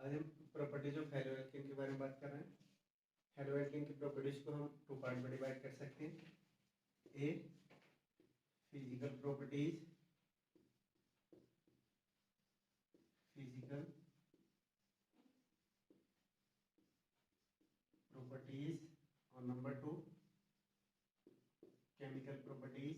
आज हम properties of halo alkane के बारे में बात कर रहे हैं। हेलो एल्केन की प्रॉपर्टीज को हम टू पार्ट में डिवाइड कर सकते हैं। ए फिजिकल प्रॉपर्टीज और नंबर टू केमिकल प्रॉपर्टीज।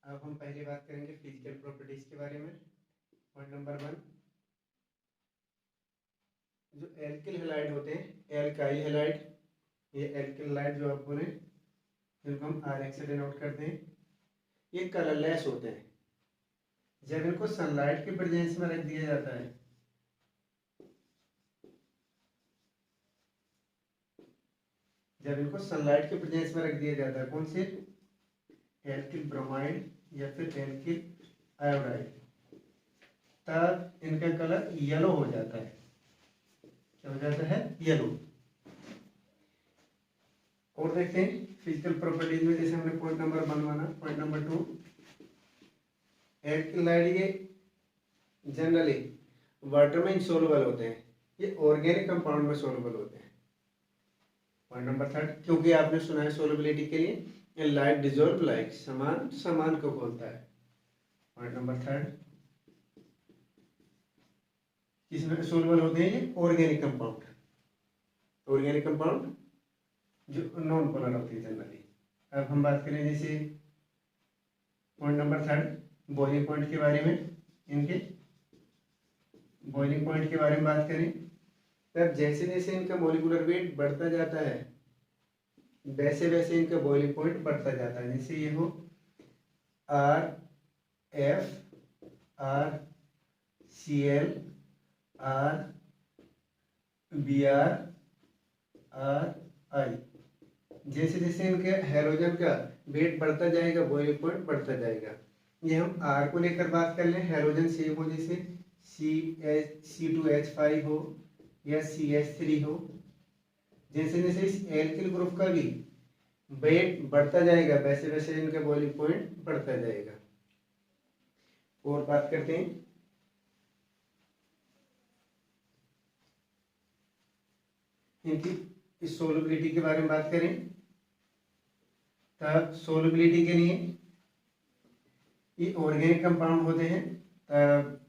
अब हम पहले बात करेंगे फिजिकल प्रॉपर्टीज के बारे में। पॉइंट नंबर 1, जो एल्किल हैलाइड होते हैं, एल्काइल हैलाइड, ये एल्किल हैलाइड जो आप बोले, जिनको हम RX से डिनोट करते हैं, ये कलरलेस होते हैं। जब इनको सनलाइट के प्रेजेंस में रख दिया जाता है, कौन से, एल्किल ब्रोमाइड या फिर एल्किल आयोडाइड, तब इनका कलर येलो हो जाता है। क्या हो जाता है? येलो। और देखते हैं फिजिकल प्रॉपर्टीज में, जैसे हमने पॉइंट नंबर 1 माना। पॉइंट नंबर 2, एल्किलाइड ये जनरली वाटर में इंसोल्युबल होते हैं, ये ऑर्गेनिक कंपाउंड में सोल्युबल होते हैं। पॉइंट नंबर 3, क्योंकि आपने सुना है सोल्युबिलिटी के लिए लाइक डिजोल्व लाइक, समान को बोलता है। पॉइंट नंबर 3, किसमें सोल्युबल होते हैं? ये ऑर्गेनिक कंपाउंड जो नॉन पोलर होती है जनरली। अब हम बात करें जैसे पॉइंट नंबर 3, बॉइलिंग पॉइंट के बारे में। इनके बॉइलिंग पॉइंट के बारे में बात करें, तब जैसे जैसे इनका मॉलिक्यूलर वेट बढ़ता जाता है, वैसे वैसे इनका बॉइलिंग पॉइंट बढ़ता जाता है। जैसे ये हो RF, RCl, RBr, RI, जैसे जैसे इनके हेलोजन का वेट बढ़ता जाएगा, बॉइलिंग पॉइंट बढ़ता जाएगा। ये हम R को लेकर बात कर लें, हेलोजन सेम हो, जैसे C2H5 हो या CH3 हो। जैसे जैसे इस एल्किल ग्रुप का भी वेट बढ़ता जाएगा, वैसे वैसे इनका बॉइलिंग पॉइंट बढ़ता जाएगा। और बात करते हैं इनकी सोलबिलिटी के बारे में बात करें, तब सोलबिलिटी के लिए ये ऑर्गेनिक कंपाउंड होते हैं, तब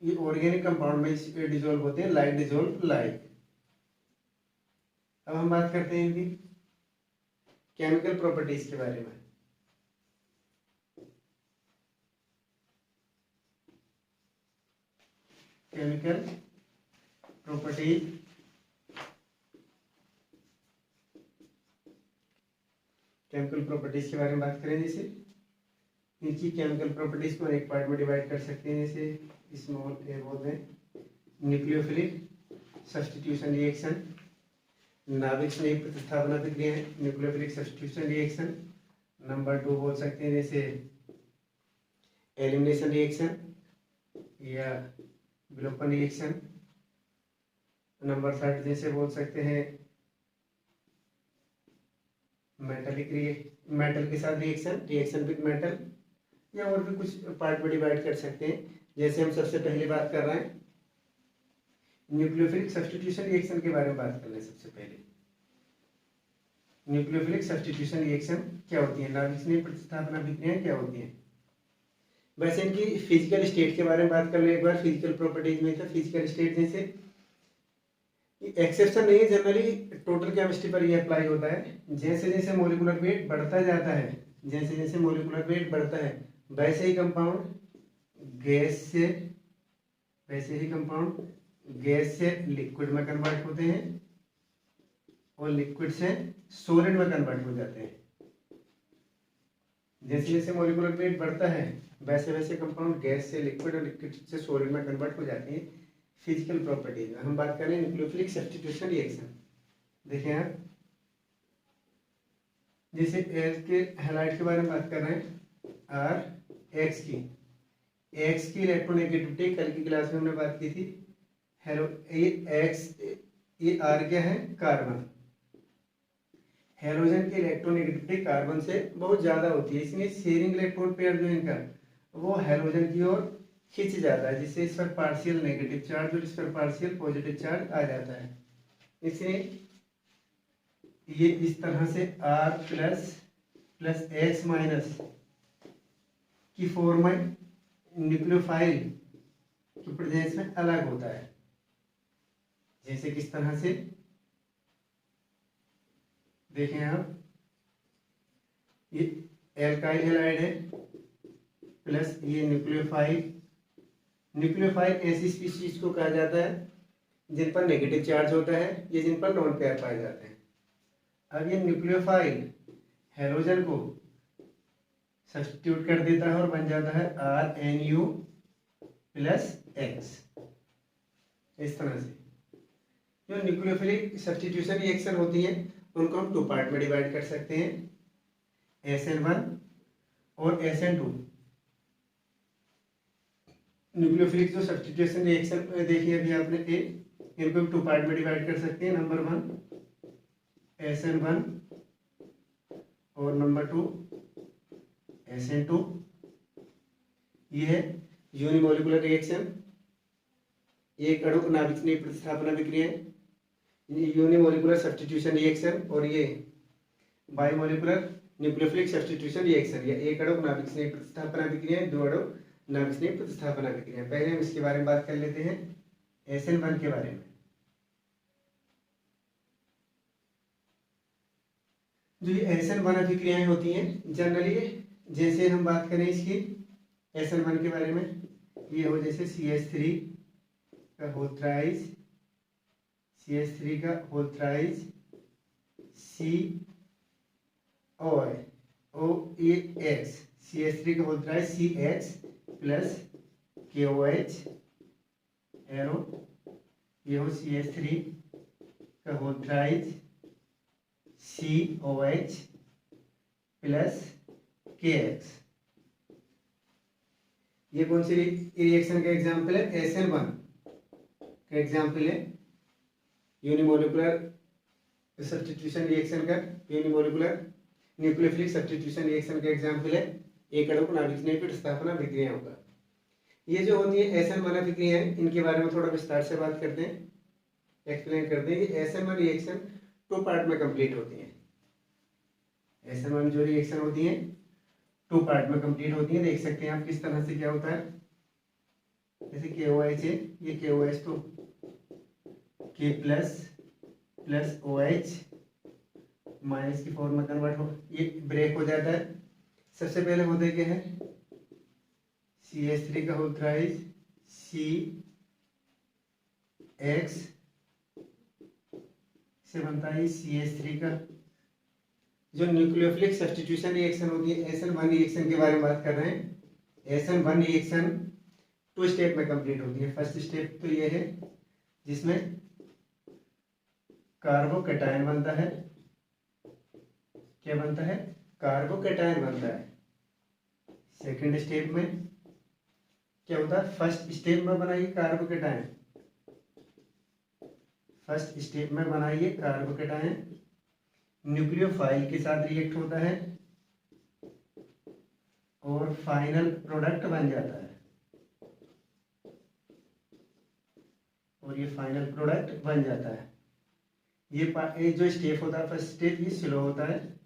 ये ऑर्गेनिक कंपाउंड में डिसॉल्व होते हैं, लाइक डिसॉल्व लाइक। अब हम बात करते हैं इनकी केमिकल प्रॉपर्टीज के बारे में। केमिकल प्रॉपर्टीज, के बारे में बात करें, जैसे इनकी केमिकल प्रॉपर्टीज को एक पार्ट में डिवाइड कर सकते हैं। जैसे स्मॉल ए बोलते हैं न्यूक्लियोफिलिक सब्स्टिट्यूशन रिएक्शन, नाभिक स्नेह प्रतिस्थापना प्रक्रिया है, न्यूक्लियोफिलिक सब्स्टिट्यूशन रिएक्शन। नंबर 2 बोल सकते हैं जैसे एलिमिनेशन रिएक्शन या विलोपन रिएक्शन। नंबर 3 जैसे बोल सकते हैं मेटल के साथ रिएक्शन विद मेटल, या और भी कुछ पार्ट में डिवाइड कर सकते हैं। जैसे हम सबसे पहले बात कर रहे हैं न्यूक्लियोफिलिक सब्स्टिट्यूशन रिएक्शन के बारे में बात कर रहे हैं। सबसे पहले न्यूक्लियोफिलिक सब्स्टिट्यूशन रिएक्शन क्या होती है, नाभिक स्नेह प्रतिस्थापना प्रक्रिया क्या होती है। वैसे इनकी फिजिकल स्टेट के बारे में बात कर ले एक बार। फिजिकल प्रॉपर्टीज में था फिजिकल स्टेट, जैसे एक्सेप्शन नहीं है, जनरली टोटल केमिस्ट्री पर ये अप्लाई होता है। जैसे जैसे मॉलिक्यूलर वेट बढ़ता जाता है, वैसे ही कंपाउंड गैस से लिक्विड में कन्वर्ट होते हैं और लिक्विड से सॉलिड में कन्वर्ट हो जाते हैं। जैसे जैसे मॉलिक्यूलर वेट बढ़ता है, वैसे वैसे कंपाउंड गैस से लिक्विड और लिक्विड से सॉलिड में कन्वर्ट हो जाते हैं। फिजिकल प्रॉपर्टीज में हम बात करें न्यूक्लियोफिलिक सब्स्टिट्यूशन रिएक्शन। देखिए आप, जैसे एल्किल हैलाइड के बारे में बात कर रहे हैं, RX की इलेक्ट्रोनेगेटिविटी कल की क्लास में हमने बात की थी। हेलो, ये R क्या है? कार्बन। हैलोजन की इलेक्ट्रोनेगेटिविटी कार्बन से बहुत ज़्यादा होती है, इसलिए शेयरिंग इलेक्ट्रॉन पेयर जो इनका वो हैलोजन की ओर खींच जाता है, जिससे इस पर पार्शियल नेगेटिव चार्ज और इस पर पार्शियल पॉजिटिव चार्ज आ जाता है। इसलिए ये इस तरह से R plus plus X minus की फॉर्म में न्यूक्लियोफाइल की प्रेजेंस में अलग होता है। जैसे किस तरह से देखें आप, ये एल्काइल हैलाइड है प्लस ये न्यूक्लियोफाइल। न्यूक्लियोफाइल ऐसी स्पीशीज को कहा जाता है जिन पर नेगेटिव चार्ज होता है या जिन पर नॉन पेयर पाए जाते हैं। अब ये न्यूक्लियोफाइल हैलोजन को सब्स्टिट्यूट कर देता है और बन जाता है RNU प्लस X। इस तरह से जो न्यूक्लियोफिलिक सब्स्टिट्यूशन रिएक्शन होती है उनको हम 2 पार्ट में डिवाइड कर सकते हैं, SN1 और SN2। न्यूक्लियोफिलिक जो सब्स्टिट्यूशन रिएक्शन देखी अभी आपने इनको 2 पार्ट में डिवाइड कर सकते हैं। नंबर 1 SN1 और नंबर 2 SN2। ये है यूनिमोलिकुलर रिएक्शन, एक अणु नाभिक स्नेह प्रतिस्थापन अभिक्रिया, यूनिमोलिकुलर सब्स्टिट्यूशन रिएक्शन, और ये बायोमोलिकुलर न्यूक्लियोफिलिक सब्स्टिट्यूशन रिएक्शन, या एक अणु नाभिक स्नेह प्रतिस्थापन अभिक्रिया, 2 अणु नाभिक स्नेह प्रतिस्थापन अभिक्रिया। पहले हम इसके बारे में बात कर लेते हैं, SN1 के बारे में। जो ये SN1 अभिक्रियाएं होती हैं जनरली, जैसे हम बात करें इसकी SN1 के बारे में, ये हो जैसे CH3 का होल थ्राइस, CH3 का होल थ्राइस, COOH, CH3 का whole thrice CH plus KOH arrow, ये हो CH3 का whole thrice COH plus KX। ये कौन सी रिएक्शन का एग्जाम्पल है? SN1 का एग्जाम्पल है। यूनिमोलिकुलर सब्स्टिट्यूशन रिएक्शन का, यूनिमोलिकुलर न्यूक्लियोफिलिक सब्स्टिट्यूशन रिएक्शन का एग्जाम्पल है एक अणु को नाभिक स्नेह प्रतिस्थापन अभिक्रिया होगा। ये जो होती है SN1 अभिक्रियाएं, इनके बारे में थोड़ा विस्तार से बात करते हैं, एक्सप्लेन करते हैं कि SN1 रिएक्शन 2 पार्ट में कंप्लीट होती है। SN1 जो रिएक्शन होती है 2 पार्ट में कंप्लीट होती है। देख सकते हैं आप किस तरह से क्या होता है, जैसे KOH है, ये KOH तो K plus plus OH minus की फॉर्म में कन्वर्ट हो, ये ब्रेक हो जाता है। सबसे पहले होता क्या है, CH3 का होल थ्राइस CX से बनता है CH3 का। जो न्यूक्लियोफिलिक सब्स्टिट्यूशन रिएक्शन होती है SN1 रिएक्शन के बारे में बात कर रहे हैं। SN1 रिएक्शन 2 स्टेप में कंप्लीट होती है। फर्स्ट स्टेप तो ये है जिसमें कार्बोकैटायन बनता है, क्या बनता है, कार्बोकैटायन बनता है। सेकंड स्टेप में क्या होता है, फर्स्ट स्टेप में बनाइए कार्बोकैटायन, फर्स्ट स्टेप में बनाइए कार्बोकैटायन न्यूक्लियोफाइल के साथ रिएक्ट होता है और फाइनल प्रोडक्ट बन जाता है, और ये फाइनल प्रोडक्ट बन जाता है। ये जो स्टेप होता है फर्स्ट स्टेप, ये स्लो होता है,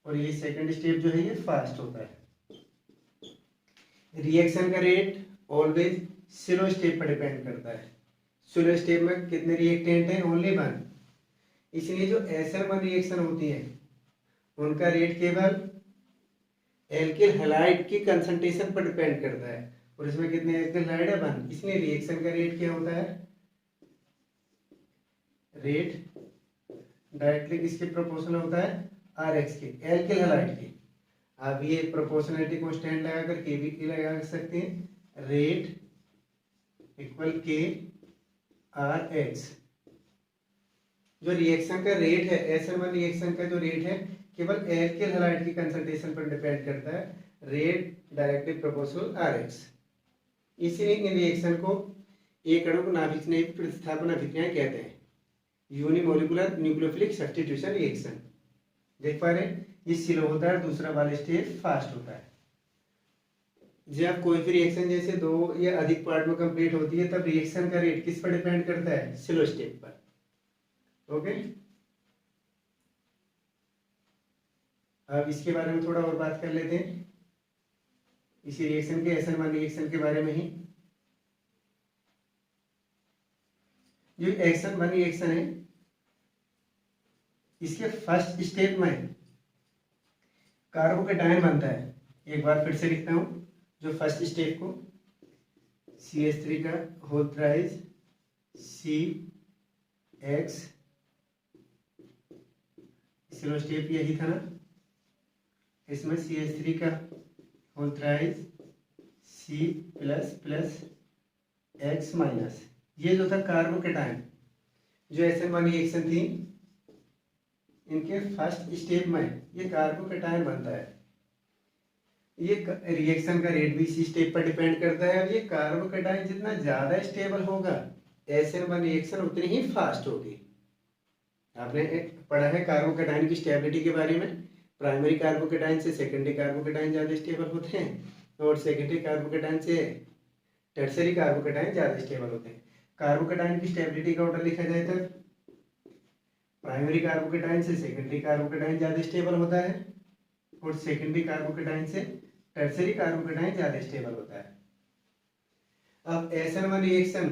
और ये सेकंड स्टेप जो है ये फास्ट होता है। रिएक्शन का रेट ऑलवेज स्लो स्टेप पर डिपेंड करता है। स्लो स्टेप में कितने रिएक्टेंट हैं, ओनली 1। इसलिए जो SN1 रिएक्शन होती है उनका रेट केवल एल्किल हैलाइड की कंसंट्रेशन पर डिपेंड करता है, और इसमें कितने एल्किल हैलाइड है, 1। इसलिए रिएक्शन का रेट क्या होता है, रेट डायरेक्टली किसके प्रोपोर्शनल होता है, RX के, एल्किल हैलाइड के। आप ये प्रोपोर्शनलिटी कांस्टेंट लगाकर के भी लगा सकते हैं, रेट इक्वल के RX। जो रिएक्शन का रेट है SN1 रिएक्शन का जो रेट है केवल एल्किल हैलाइड की कंसंट्रेशन पर डिपेंड करता है, रेट डायरेक्टली प्रोपोर्शनल RX। इसीलिए इन रिएक्शन को एक अणु को नाभिक स्नेह प्रतिस्थापन अभिक्रियाएं कहते हैं। Unimolecular nucleophilic substitution reaction. देख पा रहे हैं, ये स्लो होता है, दूसरा वाला स्टेप फास्ट होता है। जब कोई भी रिएक्शन जैसे 2 या अधिक पार्ट में कंप्लीट होती है, तब रिएक्शन का रेट किस पर डिपेंड करता है? स्लो स्टेप पर। ओके, अब इसके बारे में थोड़ा और बात कर लेते हैं, इसी रिएक्शन के SN1 रिएक्शन के बारे में ही। जो SN1 रिएक्शन है, इसके फर्स्ट स्टेप में कार्बोकेटायन बनता है। एक बार फिर से लिखता हूं, जो फर्स्ट स्टेप को CH3 का whole thrice CX, slow step यही था ना, इसमें CH3 का whole thrice C plus plus X minus, ये जो था कार्बोकेटायन, जो SN1 रिएक्शन थी, इनके फर्स्ट स्टेप में ये कार्बोकेटायन बनता है। ये रिएक्शन का रेट भी इसी स्टेप पर डिपेंड करता है। अब ये कार्बोकेटायन जितना ज्यादा स्टेबल होगा, SN1 रिएक्शन उतनी ही फास्ट होगी। आपने पढ़ा है कार्बोकेटायन की स्टेबिलिटी के बारे में, प्राइमरी कार्बोकेटायन से सेकेंडरी कार्बोकेटायन ज्यादा स्टेबल होते हैं और सेकेंडरी कार्बोकेटायन से टर्सरी कार्बोकेटायन ज्यादा स्टेबल होते हैं। कार्बोकेटायन की स्टेबिलिटी का ऑर्डर लिखा जाए तो प्राइमरी कार्बोकेटायन से सेकेंडरी कार्बोकेटायन ज्यादा स्टेबल होता है और सेकेंडरी कार्बोकेटायन से टर्सरी कार्बोकेटायन ज्यादा स्टेबल होता है। अब SN1 रिएक्शन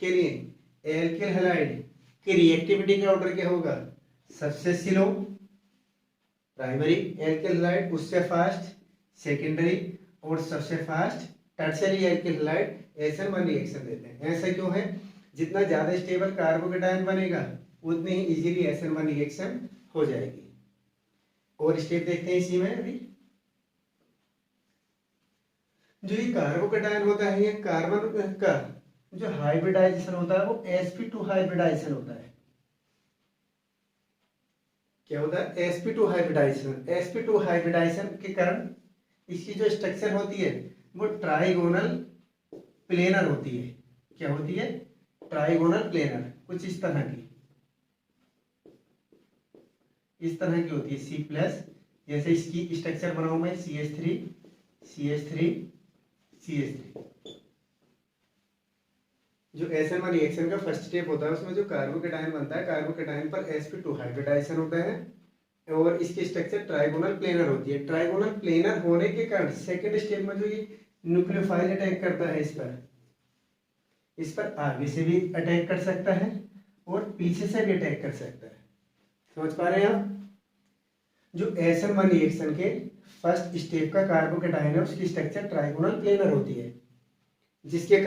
के लिए एल्किल हैलाइड की रिएक्टिविटी का ऑर्डर क्या होगा? सबसे स्लो प्राइमरी एल्किल हैलाइड, उससे फास्ट सेकेंडरी और सबसे fast tertiary alkyl halide SN1 reaction देते हैं। ऐसा क्यों है? जितना ज्यादा स्टेबल कार्बोकेटायन बनेगा उतनी ही इजीली SN1 रिएक्शन हो जाएगी। और स्टेप देखते हैं इसी में। अभी जो ये कार्बोकेटायन होता है, ये कार्बन का जो हाइब्रिडाइजेशन होता है वो sp2 हाइब्रिडाइजेशन होता है। क्या होता है? sp2 hybridisation. sp2 हाइब्रिडाइजेशन के कारण इसकी जो स्ट्रक्चर होती है वो ट्राइगोनल प्लेनर होती है। क्या होती है? ट्राइगोनल प्लेनर, कुछ इस तरह की, इस तरह की होती है। C प्लस, जैसे इसकी स्ट्रक्चर बनाऊं मैं, CH3 CH3 CH3। जो SN1 रिएक्शन का फर्स्ट स्टेप होता है उसमें जो कार्बोकेटायन बनता है, कार्बोकेटायन पर sp2 हाइब्रिडाइजेशन होता है और इसकी स्ट्रक्चर ट्राइगोनल प्लेनर होती है। ट्राइगोनल प्लेनर होने के कारण सेकंड स्टेप में जो ये न्यूक्लियोफाइल अटैक करता है, इस पर आगे से भी अटैक कर सकता है और पीछे से भी अटैक कर सकता है। समझ पा रहे हैं आप? जो SN1 रिएक्शन के फर्स्ट स्टेप का कार्बोकेटायन है उसकी स्ट्रक्चर ट्राइगोनल प्लेनर होती है, जिसके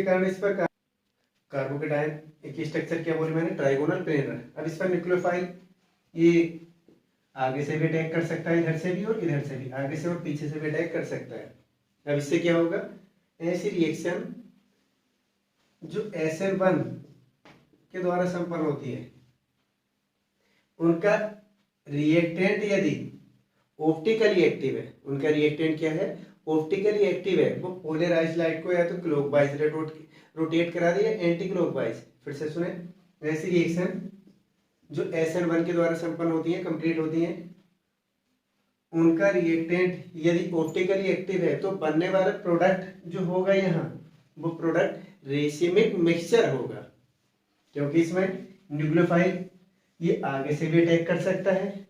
कारण इस पर कार्बोकेटायन की स्ट्रक्चर क्या बोली मैंने? Trigonal planar. अब इस पर न्यूक्लियोफाइल ये आगे से भी अटैक कर सकता है, इधर से भी और इधर से भी, आगे से और पीछे से भी अटैक कर सकता है। अब इससे क्या होगा? ऐसी रिएक्शन जो SN1 के द्वारा संपन्न होती है, उनका रिएक्टेंट यदि ऑप्टिकली एक्टिव है, उनका रिएक्टेंट क्या है? ऑप्टिकली एक्टिव है, वो पोलराइज्ड लाइट को या तो क्लॉकवाइज रोटेट करा दे या एंटी क्लॉकवाइज। फिर से सुने, ऐसी रिएक्शन जो SN1 के द्वारा संपन्न होती है, कंप्लीट होती है, उनका रिएक्टेंट यदि ऑप्टिकली एक्टिव है तो बनने वाला प्रोडक्ट जो होगा यहाँ, वो प्रोडक्ट रेसिमिक मिक्सचर होगा, क्योंकि इसमें न्यूक्लियोफाइल ये आगे से भी अटैक कर सकता है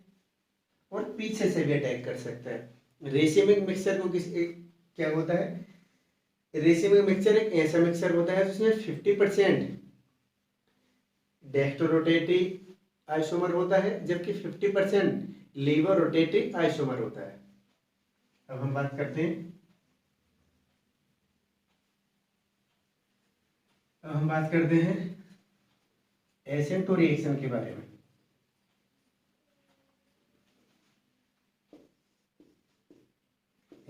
और पीछे से भी अटैक कर सकता है। रेसिमिक मिक्सचर को क्या होता है? रेसिमिक मिक्सचर एक ऐसा मिक्सचर होता है जिसमें 50% डेक्स्ट्रोरोटेटिव आइसोमर होता है, जबकि 50% लीवर रोटेटिव आइसोमर होता है। अब हम बात करते हैं SN2 रिएक्शन के बारे में।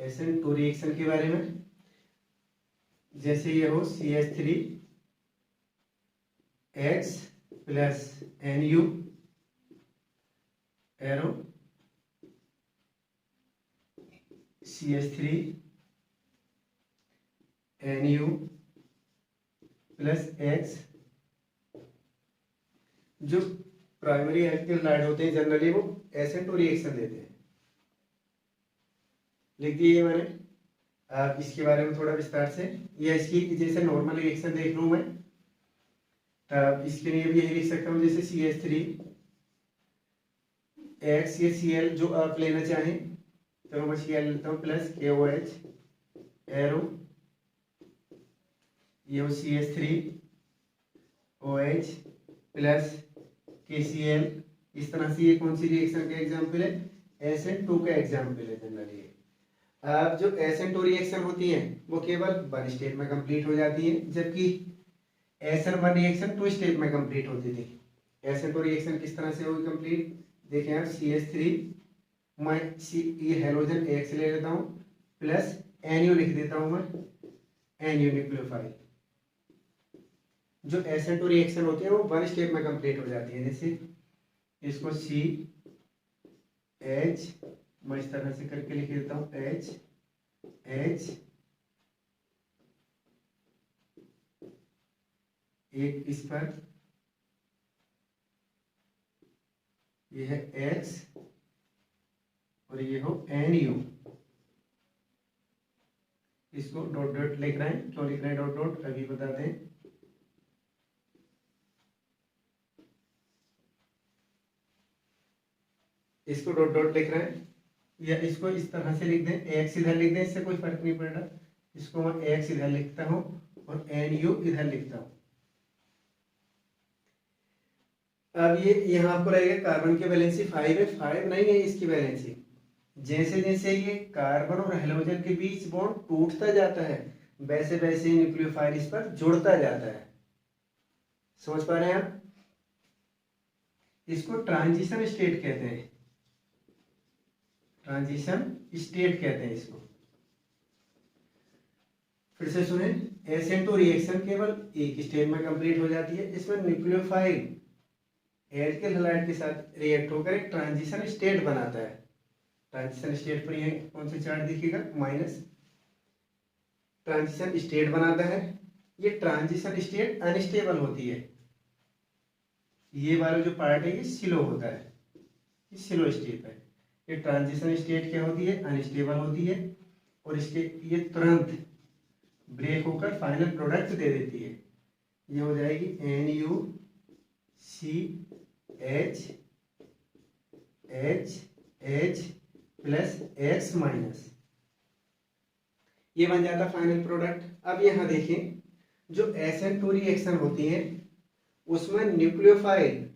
SN2 रिएक्शन के बारे में, जैसे ये हो CH3 X plus NU arrow CH3 NU plus X जो प्राइमरी एल्किल हैलाइड होते हैं जनरली वो SN2 रिएक्शन देते हैं। लिख दिए मैंने। आप इसके बारे में थोड़ा विस्तार से, या इसकी जैसे नॉर्मल रिएक्शन देख लूँ मैं, तब इसके लिए भी यही लिख सकता हूँ, जैसे CH3 X या Cl जो आप लेना चाहें, तो मैं Cl लेता हूँ प्लस KOH एरो, ये CH3 OH प्लस KCl। इस तरह से ये कौन सी रिएक्शन का एग्जाम्पल है? SN2 का एग्जाम्पल है जनरली। अब जो SN2 रिएक्शन होती है वो केवल 1 स्टेप में कंप्लीट हो जाती है, जबकि SN1 रिएक्शन 2 स्टेप में कंप्लीट होती थी। SN2 रिएक्शन किस तरह से होगी कंप्लीट? देखें आप, CH3 मैं ये हेलोजन X ले लेता हूँ प्लस NU लिख देता हूँ मैं, NU न्यूक्लियोफाइल। जो SN2 रिएक्शन होती है वो 1 स्टेप में कंप्लीट हो जाती है। जैसे इसको CH मैं इस तरह से करके लिख देता हूँ H एक इस पर, ये है X और ये हो NU। इसको डॉट डॉट लिख रहे हैं, क्यों लिख रहे हैं डॉट डॉट अभी बताते हैं। इसको डॉट डॉट लिख रहे हैं, या इसको इस तरह से लिख दें, X इधर लिख दें, इससे कोई फर्क नहीं पड़ रहा। इसको मैं X इधर लिखता हूँ और NU इधर लिखता हूँ। अब ये यहाँ आपको लगेगा कार्बन की वैलेंसी 5 है, 5 नहीं है इसकी वैलेंसी। जैसे जैसे ये कार्बन और हेलोजन के बीच बॉन्ड टूटता जाता है, वैसे वैसे न्यूक्लियोफाइल इस पर जुड़ता जाता है। समझ पा रहे हैं आप? इसको ट्रांजिशन स्टेट कहते हैं, ट्रांजिशन स्टेट कहते हैं इसको। फिर से सुने, SN2 रिएक्शन केवल एक स्टेप में कंप्लीट हो जाती है। इसमें न्यूक्लियोफाइल एल्किल हैलाइड के साथ रिएक्ट होकर एक ट्रांजिशन स्टेट बनाता है। ट्रांजिशन स्टेट पर ये कौन सा चार्ट दिखेगा? माइनस। ट्रांजिशन स्टेट बनाता है। ये ट्रांजिशन स्टेट अनस्टेबल होती है। ये वाला जो पार्ट है ये स्लो होता है, ये स्लो स्टेप है। ये ट्रांजिशन स्टेट क्या होती है? अनस्टेबल होती है, और इसके ये तुरंत ब्रेक होकर फाइनल प्रोडक्ट दे देती है। ये हो जाएगी NuCH प्लस X माइनस, ये बन जाता फाइनल प्रोडक्ट। अब यहाँ देखें, जो SN2 रिएक्शन होती है उसमें न्यूक्लियोफाइल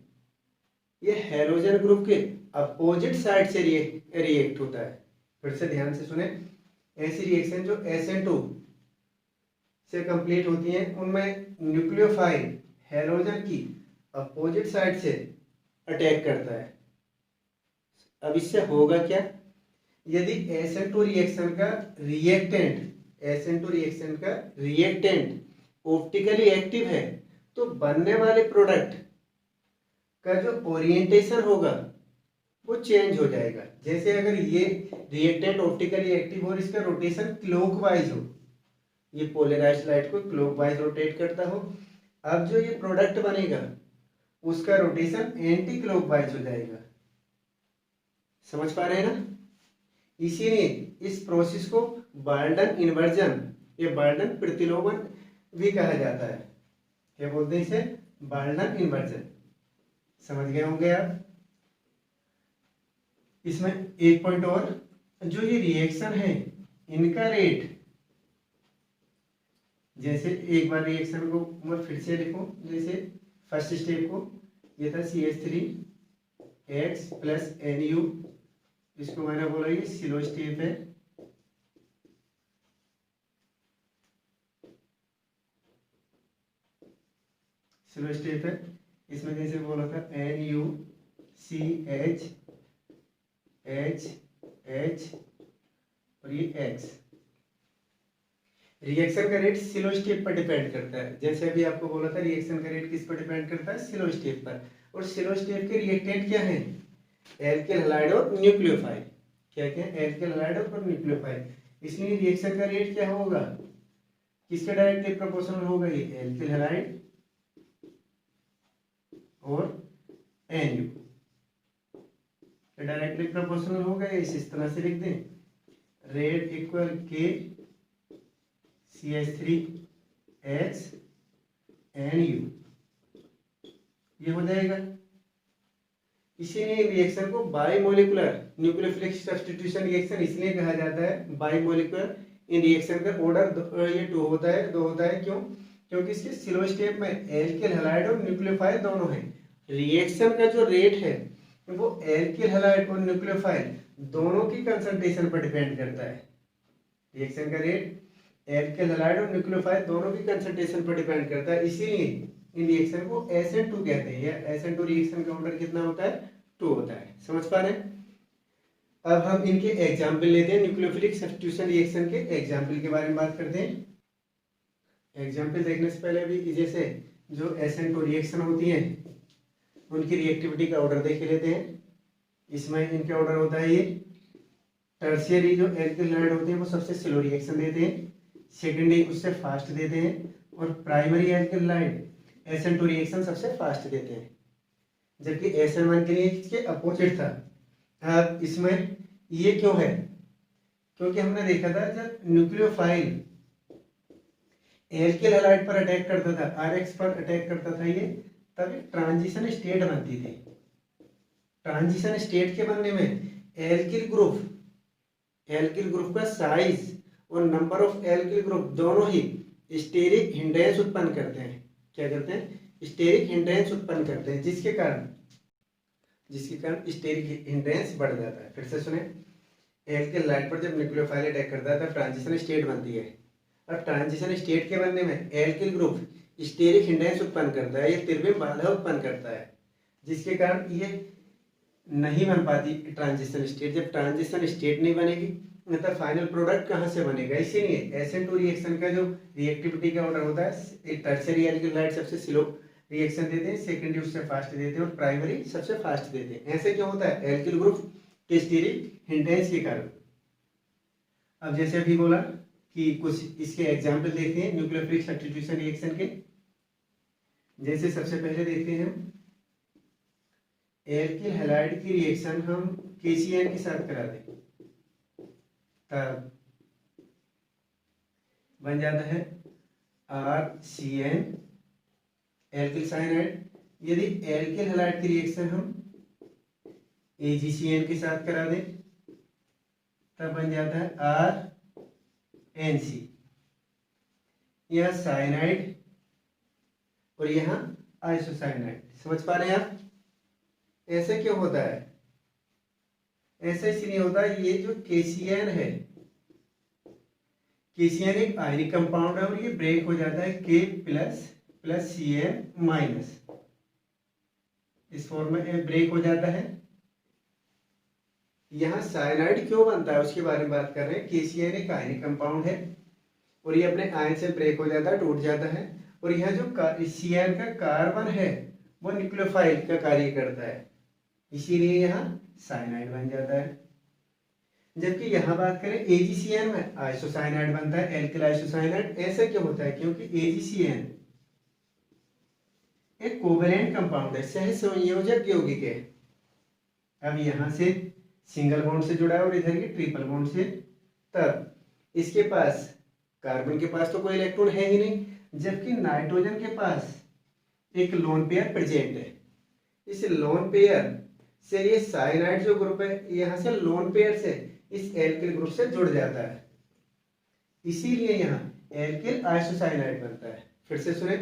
ये हेलोजन ग्रुप के अपोजिट साइड से रिएक्ट होता है। फिर से ध्यान से सुने, ऐसी रिएक्शन जो SN2 से कंप्लीट होती हैं उनमें न्यूक्लियोफाइल हेलोजन की अपोजिट साइड से अटैक करता है। अब इससे होगा क्या? यदि SN2 रिएक्शन का रिएक्टेंट ऑप्टिकली एक्टिव है तो बनने वाले प्रोडक्ट का जो ओरिएंटेशन होगा वो चेंज हो जाएगा। जैसे अगर ये रिएक्टेंट ऑप्टिकली एक्टिव हो और इसका रोटेशन क्लॉकवाइज हो, ये पोलराइज्ड लाइट को क्लॉकवाइज रोटेट करता हो, अब जो ये प्रोडक्ट बनेगा उसका रोटेशन एंटी क्लॉकवाइज हो जाएगा। समझ पा रहे हैं ना? इसीलिए इस प्रोसेस को बाल्डन इन्वर्जन या बाल्डन प्रतिलोमन भी कहा जाता है। क्या बोलते हैं इसे? बाल्डन इन्वर्जन। समझ गए होंगे आप? इसमें एक पॉइंट और, जो ये रिएक्शन है इनका रेट, जैसे एक बार रिएक्शन को मैं फिर से लिखूं, जैसे फर्स्ट स्टेप को ये था CH3X प्लस NU, इसको मैंने बोला ये स्लो स्टेप है। स्लो स्टेप है। इसमें जैसे बोला था NuCH और ये X। रिएक्शन का रेट स्लो स्टेप पर डिपेंड करता है। जैसे अभी आपको बोला था रिएक्शन का रेट किस पर डिपेंड करता है? स्लो स्टेप पर। और स्लो स्टेप के रिएक्टेंट क्या है? एल्किल हैलाइड और न्यूक्लियोफाइल। क्या क्या? एल्किल हैलाइड और न्यूक्लियोफाइल। इसलिए रिएक्शन का रेट क्या होगा? किसके डायरेक्टली प्रोपोर्शनल होगा? ये एल्किल हैलाइड और NU, तो डायरेक्टली प्रोपोर्शनल होगा, इस तरह से लिख दें, रेट इक्वल K CH3HNU, ये हो जाएगा। इसीलिए रिएक्शन को बाइमोलिकुलर न्यूक्लियोफिलिक सब्स्टिट्यूशन रिएक्शन इसलिए कहा जाता है बाइमोलिकुलर। इन रिएक्शन का ऑर्डर ये दो होता है क्यों? क्योंकि इसके स्लो स्टेप में एल्किल हैलाइड और न्यूक्लियोफाइल दोनों हैं। रिएक्शन का जो रेट है वो एल्किल हैलाइड और न्यूक्लियोफाइल दोनों की कंसंट्रेशन पर डिपेंड करता है। रिएक्शन का रेट एल्किल हैलाइड और न्यूक्लियोफाइल दोनों की कंसंट्रेशन पर डिपेंड करता है, इसीलिए इन रिएक्शन को SN2 कहते हैं। या SN2 रिएक्शन का ऑर्डर कितना होता है? 2 होता है। समझ पा रहे हैं? अब हम इनके एग्जाम्पल लेते हैं, न्यूक्लियोफिलिक सब्स्टिट्यूशन रिएक्शन के एग्जाम्पल के बारे में बात करते हैं। एग्जाम्पल देखने से पहले भी जैसे जो SN2 रिएक्शन होती है उनकी रिएक्टिविटी का ऑर्डर देख लेते हैं। इसमें इनका ऑर्डर होता है, ये टर्शियरी जो एल्किल हैलाइड होते हैं वो सबसे स्लो रिएक्शन देते हैं, सेकेंडरी उससे फास्ट देते हैं, और primary alkyl halide SN2 reaction सबसे फास्ट देते हैं, जबकि SN1 के लिए इसके अपोजिट था। अब इसमें ये क्यों है? क्योंकि हमने देखा था जब न्यूक्लियोफाइल एल्किल हैलाइड पर अटैक करता था, RH पर अटैक करता था, ये तभी ट्रांजिशन स्टेट बनती थी। ट्रांजिशन स्टेट के बनने में एल्किल ग्रुप का साइज और नंबर ऑफ एल्किल ग्रुप दोनों ही स्टेरिक हिंड्रेंस उत्पन्न करते हैं। क्या करते हैं? स्टेरिक हिंड्रेंस उत्पन्न करते हैं, जिसके कारण स्टेरिक हिंड्रेंस बढ़ जाता है। फिर से सुने, एल्किल हैलाइड पर जब न्यूक्लियोफाइल अटैक करता है तब ट्रांजिशन स्टेट बनती है। अब ट्रांजिशन स्टेट के बनने में एल्किल ग्रुप स्टेरिक हिंड्रेंस उत्पन्न करता है, ये तिरबिम बाधा उत्पन्न करता है, जिसके कारण ये नहीं बन पाती ट्रांजिशन स्टेट। जब ट्रांजिशन स्टेट नहीं बनेगी तो फाइनल प्रोडक्ट कहाँ से बनेगा? इसीलिए SN2 रिएक्शन का जो रिएक्टिविटी का ऑर्डर होता है, एक टर्शियरी एल्किल हैलाइड सबसे स्लो रिएक्शन देते हैं, सेकेंडरी उससे फास्ट देते हैं, और प्राइमरी सबसे फास्ट देते हैं। ऐसे क्यों होता है? एल्किल ग्रुप के स्टेरिक हिंड्रेंस के कारण। अब जैसे अभी बोला कि कुछ इसके एग्जाम्पल देखते हैं न्यूक्लियोफिलिक सब्स्टिट्यूशन रिएक्शन के। जैसे सबसे पहले देखते हैं एल्किल हैलाइड की रिएक्शन हम KCN के साथ करा दें, तब बन जाता है RCN एल्किल साइनाइड। यदि एल्किल हैलाइड की रिएक्शन हम AgCN के साथ करा दें तब बन जाता है RNC। यह साइनाइड और यहाँ आइसोसाइनाइड। समझ पा रहे हैं आप? ऐसे क्यों होता है? ऐसे इसलिए होता है, ये जो KCN है, KCN एक आयनिक कंपाउंड है और ये ब्रेक हो जाता है K प्लस CN माइनस, इस फॉर्म में ब्रेक हो जाता है। यहाँ साइनाइड क्यों बनता है उसके बारे में बात कर रहे हैं। KCN एक आयनिक कंपाउंड है और ये अपने आयन से ब्रेक हो जाता है, टूट जाता है, और यहाँ जो CN का कार्बन है वो न्यूक्लियोफाइल का कार्य करता है, इसीलिए यहाँ साइनाइड बन जाता है। जबकि यहाँ बात करें AgCN में आइसोसाइनाइड बनता है, एल्किल आइसोसाइनाइड। ऐसा क्यों होता है? क्योंकि AgCN एक कोवेलेंट कंपाउंड है, सह संयोजक यौगिक है। अब यहाँ से सिंगल बॉन्ड से जुड़ा है और इधर की ट्रिपल बॉन्ड से, तब इसके पास कार्बन के पास तो कोई इलेक्ट्रॉन है ही नहीं, जबकि नाइट्रोजन के पास एक लोन पेयर प्रेजेंट है। इस लोन पेयर से ये साइनाइड जो ग्रुप है यहाँ से लोन पेयर से इस एल्किल ग्रुप से जुड़ जाता है, इसीलिए यहाँ एल्किल आइसोसाइनाइड बनता है। फिर से सुने,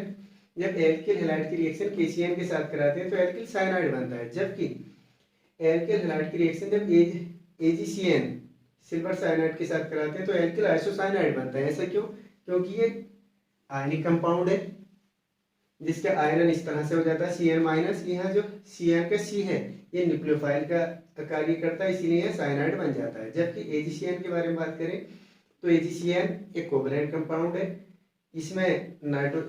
जब एल्किल हैलाइड की रिएक्शन KCN के साथ कराते हैं तो एल्किल साइनाइड बनता है, जबकि एल्किल हैलाइड की रिएक्शन जब AgCN सिल्वर साइनाइड के साथ कराते हैं तो एल्किल आइसोसाइनाइड बनता है। ऐसा क्यों? क्योंकि ये आयनिक कंपाउंड है जिसका आयरन इस तरह से हो जाता है CN माइनस। यहाँ जो CN का C है ये न्यूक्लियोफाइल का कार्य करता है, इसीलिए यह साइनाइड बन जाता है। जबकि AgCN के बारे में बात करें तो AgCN एक कोवेलेंट कंपाउंड है, इसमें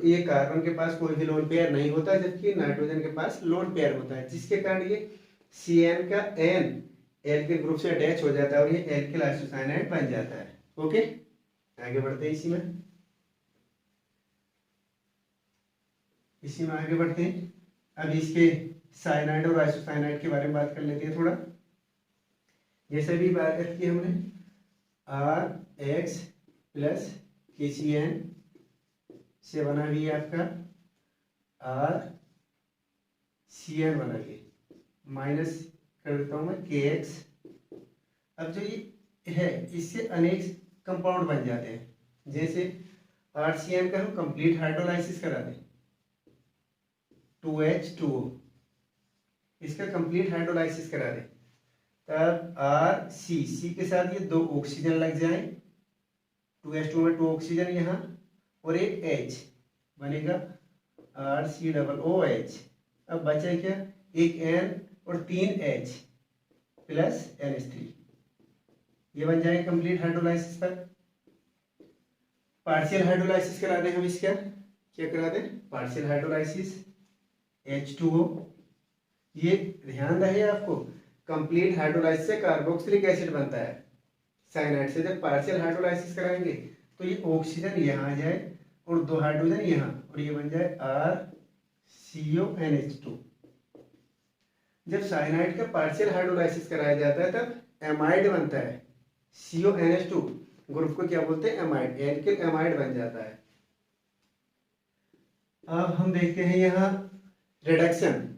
ये कार्बन के पास कोई भी लोन पेयर नहीं होता, जबकि नाइट्रोजन के पास लोन पेयर होता है, जिसके कारण ये CN का N एल्किल ग्रुप से अटैच हो जाता है और ये एल्किल आइसोसाइनाइड बन जाता है। ओके, आगे बढ़ते हैं इसी में आगे बढ़ते हैं। अब इसके साइनाइड और आइसोसाइनाइड के बारे में बात कर लेते हैं थोड़ा। जैसे भी बात की हमने RX प्लस KCN से बना भी है आपका RCN बना के, माइनस कर देता हूँ मैं KX। अब जो ये है इससे अनेक कंपाउंड बन जाते हैं। जैसे RCN का हम कंप्लीट हाइड्रोलाइसिस करा दें 2H2O, इसका कंप्लीट हाइड्रोलाइसिस करा दें, तब RC के साथ ये 2 ऑक्सीजन लग जाए, 2H2O में 2 ऑक्सीजन यहाँ और एक H बनेगा RCOOH। अब बचा क्या, एक N और 3 H प्लस NH3, ये बन जाए कंप्लीट हाइड्रोलाइसिस पर। पार्शियल हाइड्रोलाइसिस करा दें हम इसका, क्या करा दें, पार्शियल हाइड्रोलाइसिस H2O। ये ध्यान रहे आपको, कंप्लीट हाइड्रोलाइसिस से कार्बोक्सिलिक एसिड बनता है साइनाइड से। जब पार्शियल हाइड्रोलाइसिस कराएंगे तो ये ऑक्सीजन यहाँ आ जाए और 2 हाइड्रोजन यहाँ, और ये बन जाए RCONH2। जब साइनाइड का पार्शियल हाइड्रोलाइसिस कराया जाता है तब एमाइड बनता है, CONH2 ग्रुप को क्या बोलते हैं, एमाइड, एल्किल एमाइड बन जाता है। अब हम देखते हैं यहाँ रिडक्शन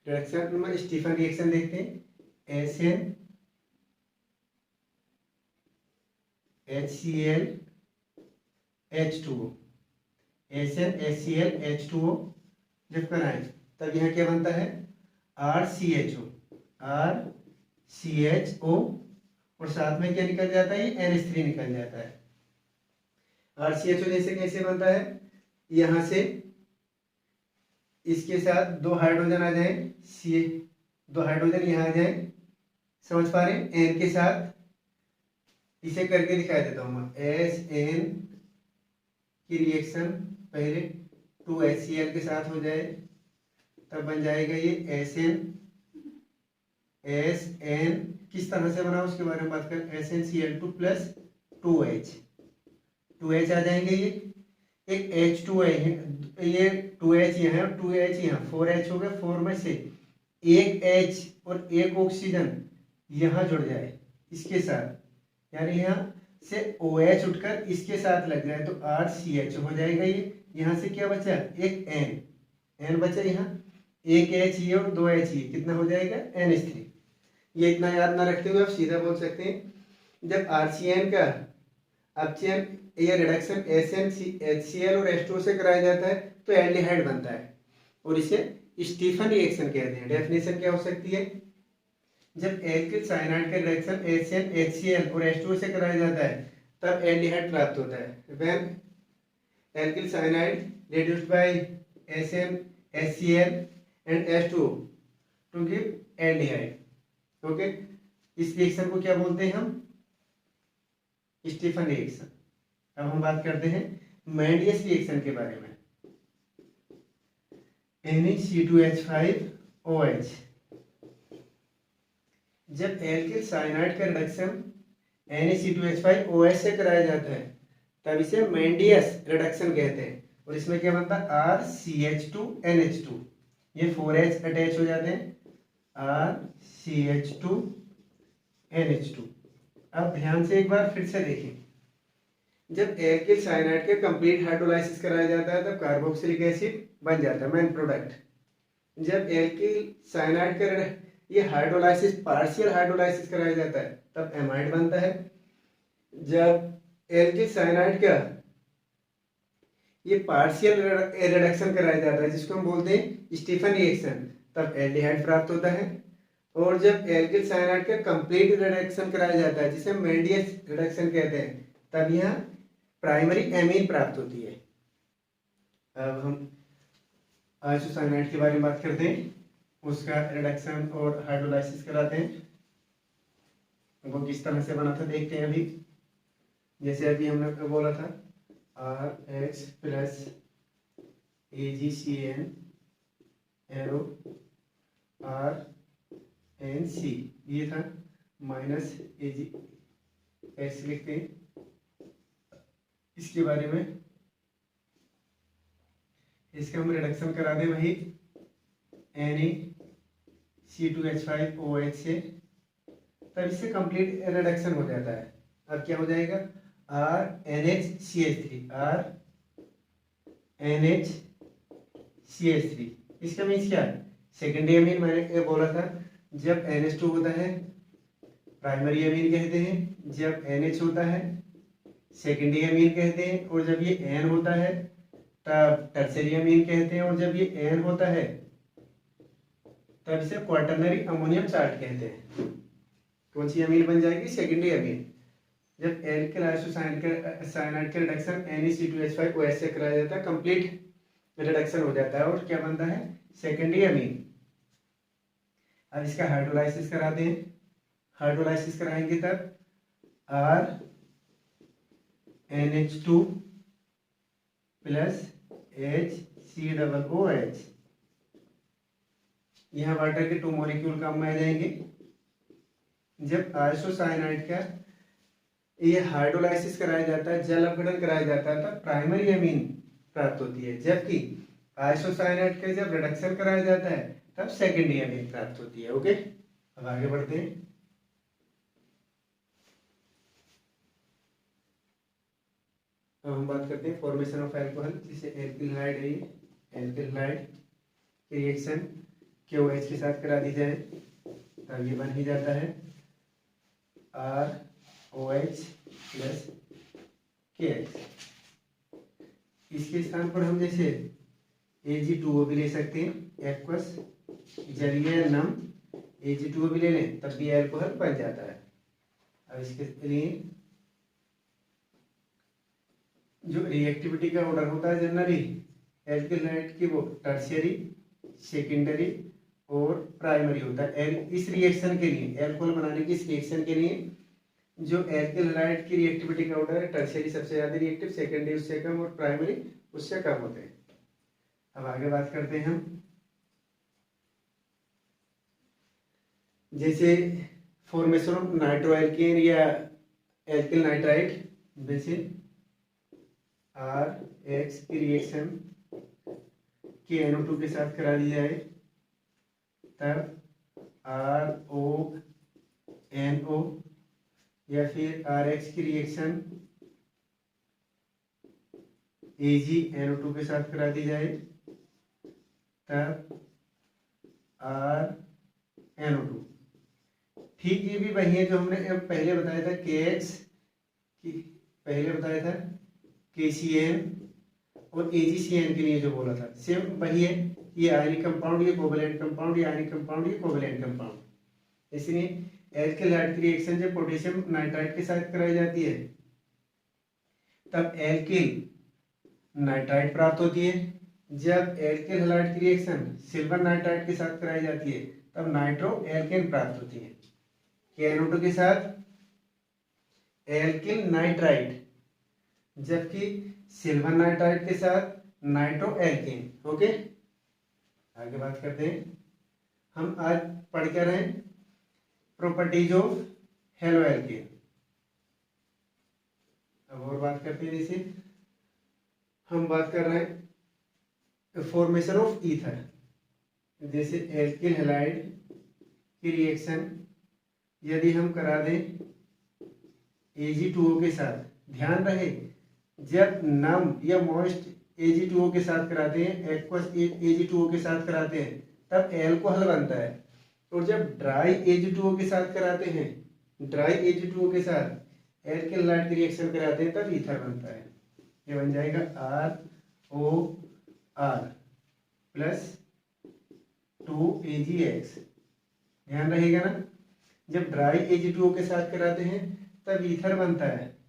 में स्टीफन रिएक्शन देखते हैं। SN HCl H2O, SN HCl H2O जब कराएं तब यहाँ क्या बनता है, RCHO और साथ में क्या निकल जाता है, ये NH3 निकल जाता है। RCHO जैसे कैसे बनता है, यहाँ से इसके साथ 2 हाइड्रोजन आ जाए, 2 हाइड्रोजन यहाँ आ जाए, समझ पा रहे हैं। N के साथ इसे करके दिखाई देता हूँ मैं, SN की रिएक्शन पहले 2HCl के साथ हो जाए, तब बन जाएगा ये SN किस तरह से बना उसके बारे में बात करें। SnCl2 प्लस 2H आ जाएंगे, ये एक H2 है, ये 2H यहाँ है और 2H यहाँ, 4H हो गया। 4 में से एक H और एक ऑक्सीजन यहाँ जुड़ जाए इसके साथ, यानी यहाँ से OH उठकर इसके साथ लग जाए तो RCH हो जाएगा। ये यहाँ से क्या बचा, एक N बचा, यहाँ एक H ये और 2 H ये, कितना हो जाएगा, NH3। ये इतना याद ना रखते हुए आप सीधा बोल सकते हैं, जब RCN का अपचयन या रिडक्शन SnHCl और H2O से कराया जाता है तो एल्डिहाइड बनता है और इसे स्टीफन रिएक्शन कहते हैं। डेफिनेशन क्या हो सकती है, जब एल्किल साइनाइड का रिएक्शन SnHCl और H2O से कराया जाता है तब एल्डिहाइड प्राप्त होता है। When alkyl cyanide reduced by SnHCl and H2O to give aldehyde. Okay, इस रिएक्शन को क्या बोलते हैं हम, स्टीफन रिएक्शन। अब हम बात करते हैं मेंडियस रिएक्शन के बारे में। NaC2H5OH, जब एल्किल साइनाइड का रिडक्शन NaC2H5OH से कराया जाता है तब इसे मेंडियस रिडक्शन कहते हैं और इसमें क्या बनता है, RCH2NH2, ये 4H अटैच हो जाते हैं, RCH2NH2। अब ध्यान से एक बार फिर से देखें, जब एल्किल साइनाइड का कंप्लीट हाइड्रोलाइसिस कराया जाता है तब कार्बोक्सिलिक एसिड बन जाता है, मेन प्रोडक्ट। जब एल्किल साइनाइड का ये हाइड्रोलाइसिस पार्शियल हाइड्रोलाइसिस कराया जाता है तब एमाइड बनता है। जब एल्किल साइनाइड का ये पार्शियल रिडक्शन कराया जाता है जिसको हम बोलते हैं स्टीफन रिएक्शन, तब एल्डिहाइड प्राप्त होता है। और जब एल्किल साइनाइड का कंप्लीट रिडक्शन कराया जाता है जिसे हम मेंडियस रिडक्शन कहते हैं तब यहाँ प्राइमरी एमीन प्राप्त होती है। अब हम आइसोसाइनाइड के बारे में बात करते हैं, उसका रिडक्शन और हाइड्रोलाइसिस कराते हैं, वो किस तरह से बना था देखते हैं। अभी जैसे अभी हमने बोला था RH plus AgCN arrow RNC, ये था माइनस AgH लिखते हैं। इसके बारे में इसका हम रिडक्शन करा दें वही Na C2H5OH से, तब इससे कंप्लीट रिडक्शन हो जाता है। अब क्या हो जाएगा, RNHCH3, RNHCH3। इसका मीन्स क्या है, सेकेंडरी अमीन मैंने बोला था जब NH2 होता है प्राइमरी अमीन कहते हैं, जब NH होता है सेकेंडरी अमीन कहते हैं, और जब ये N होता है तब टर्शियरी अमीन कहते हैं, और जब ये N होता है तब इसे क्वाटरनरी अमोनियम साल्ट कहते हैं। कौन सी अमीन बन जाएगी, सेकेंडरी अमीन। जब एल्किल आइसोसाइनाइड का रिडक्शन NaC2H5OH से कराया जाता है, कंप्लीट रिडक्शन हो जाता है और क्या बनता है, सेकेंडरी अमीन। अब इसका हाइड्रोलाइसिस कराते हैं, हाइड्रोलाइसिस कराएंगे तब RNH2 प्लस HCOOH, यहाँ वाटर के 2 मॉलिक्यूल काम में आ जाएंगे। जब आइसोसाइनाइड का ये हाइड्रोलाइसिस कराया जाता है, जल अपघटन कराया जाता है, तब प्राइमरी अमीन प्राप्त होती है, जबकि आइसोसाइनाइड का जब रिडक्शन कराया जाता है तब सेकेंडरी अमीन प्राप्त होती है। ओके, अब आगे बढ़ते हैं। अब हम बात करते हैं फॉर्मेशन ऑफ अल्कोहल, जिसे एल्किल हैलाइड है, एल्किल हैलाइड की रिएक्शन KOH के साथ करा दी जाए तब ये बन ही जाता है ROH प्लस KH। इसके स्थान पर हम जैसे Ag2O भी ले सकते हैं, एक्वस जलीय नम Ag2O भी ले लें तब भी अल्कोहल बन जाता है। अब इसके लिए जो रिएक्टिविटी का ऑर्डर होता है जनरली एल्किल हैलाइड की, वो टर्शियरी, सेकेंडरी और प्राइमरी होता है। इस रिएक्शन के लिए, अल्कोहल बनाने की इस रिएक्शन के लिए जो एल्किल हैलाइड की रिएक्टिविटी का ऑर्डर है, टर्शियरी सबसे ज्यादा रिएक्टिव, सेकेंडरी उससे कम और प्राइमरी उससे कम होते हैं। अब आगे बात करते हैं हम, जैसे फॉर्मेशन ऑफ नाइट्रोएल्केन या एल्किल नाइट्राइड, जैसे RH की रिएक्शन KNO2 के साथ करा दी जाए तब RONO, या फिर RH की रिएक्शन AgNO2 के साथ करा दी जाए तब RNO2। ठीक ये भी वही है जो हमने पहले बताया था, KX की पहले बताया था, KCN और AgCN के लिए जो बोला था, सेम वही है। ये आयनिक कंपाउंड, ये कोवैलेंट कंपाउंड, ये आयनिक कंपाउंड, ये कोवैलेंट कंपाउंड। इसलिए एल्किल हैलाइड की रिएक्शन जब पोटेशियम नाइट्राइड के साथ कराई जाती है तब एल्किल नाइट्राइड प्राप्त होती है। जब एल्किल हैलाइड की रिएक्शन सिल्वर नाइट्राइड के साथ कराई जाती है तब नाइट्रो एल्केन प्राप्त होती है। KNO2 के साथ एल्किल नाइट्राइड, जबकि सिल्वर नाइट्राइड के साथ नाइट्रो एल्केन। ओके, आगे बात करते हैं। हम आज पढ़ कर रहे हैं प्रॉपर्टीज ऑफ हेलो एल्केन। अब और बात करते हैं, जैसे हम बात कर रहे हैं फॉर्मेशन ऑफ ईथर, जैसे एल्किल हैलाइड की रिएक्शन यदि हम करा दें Ag2O के साथ, ध्यान रहे जब नम या मॉइस्ट Ag2O के साथ कराते हैं, एक्वस Ag2O के साथ कराते हैं तब एल्कोहल बनता है, और जब ड्राई Ag2O के साथ कराते हैं, ड्राई Ag2O के साथ एल्किल हैलाइड की रिएक्शन कराते हैं तब ईथर बनता है। ये बन जाएगा ROR प्लस 2AgX। ध्यान रहेगा ना, जब ड्राई Ag2O के साथ कराते हैं तब ईथर बनता है,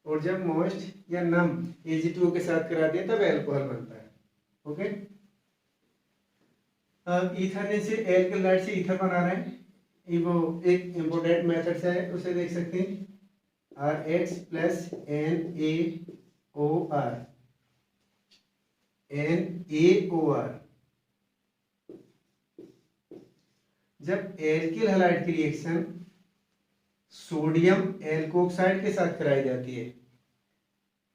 और जब मॉइस्ट या नम Ag2O के साथ कराते हैं तब अल्कोहल बनता है। ओके, अब ईथर ने से एल्किल हैलाइड से ईथर बना रहे हैं, ये वो एक इम्पोर्टेंट मेथड से है, उसे देख सकते हैं, RH प्लस NaOR, NaOR। जब एल्किल हैलाइड की रिएक्शन सोडियम एल्कोक्साइड के साथ कराई जाती है,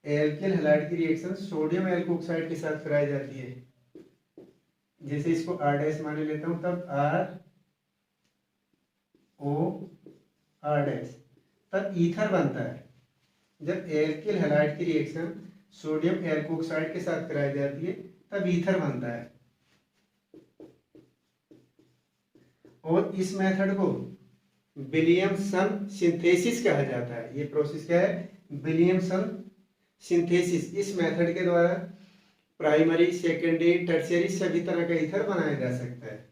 एल्किल हैलाइड की रिएक्शन सोडियम एल्कोक्साइड के साथ कराई जाती है, जैसे इसको R' मान लेता हूं, तब ओ आर डैश, तब ईथर बनता है। जब एल्किल हैलाइड की रिएक्शन सोडियम एल्कोक्साइड के साथ कराई जाती है तब ईथर बनता है। और इस मेथड को विलियमसन सिंथेसिस कहा जाता है। ये प्रोसेस क्या है? Williamson synthesis. इस मेथड के द्वारा प्राइमरी, सेकेंडरी, टर्शियरी सभी तरह का ईथर बनाया जा सकता है।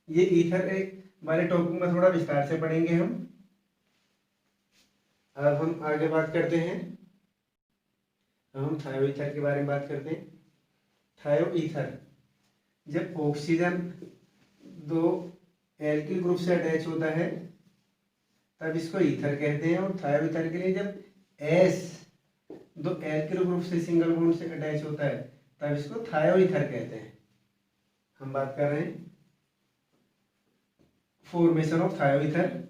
ये ईथर एक वाले टॉपिक में थोड़ा विस्तार से पढ़ेंगे हम। अब हम आगे बात करते हैं, हम थायो ईथर के बारे में बात करते हैं। थायो ईथर, जब ऑक्सीजन दो एल्किल ग्रुप से अटैच होता है तब इसको ईथर कहते हैं। और थायो ईथर के लिए जब एस दो एल्किल ग्रुप से सिंगल बॉन्ड से अटैच होता है तब इसको थायो ईथर कहते हैं। हम बात कर रहे हैं फॉर्मेशन ऑफ थायो ईथर।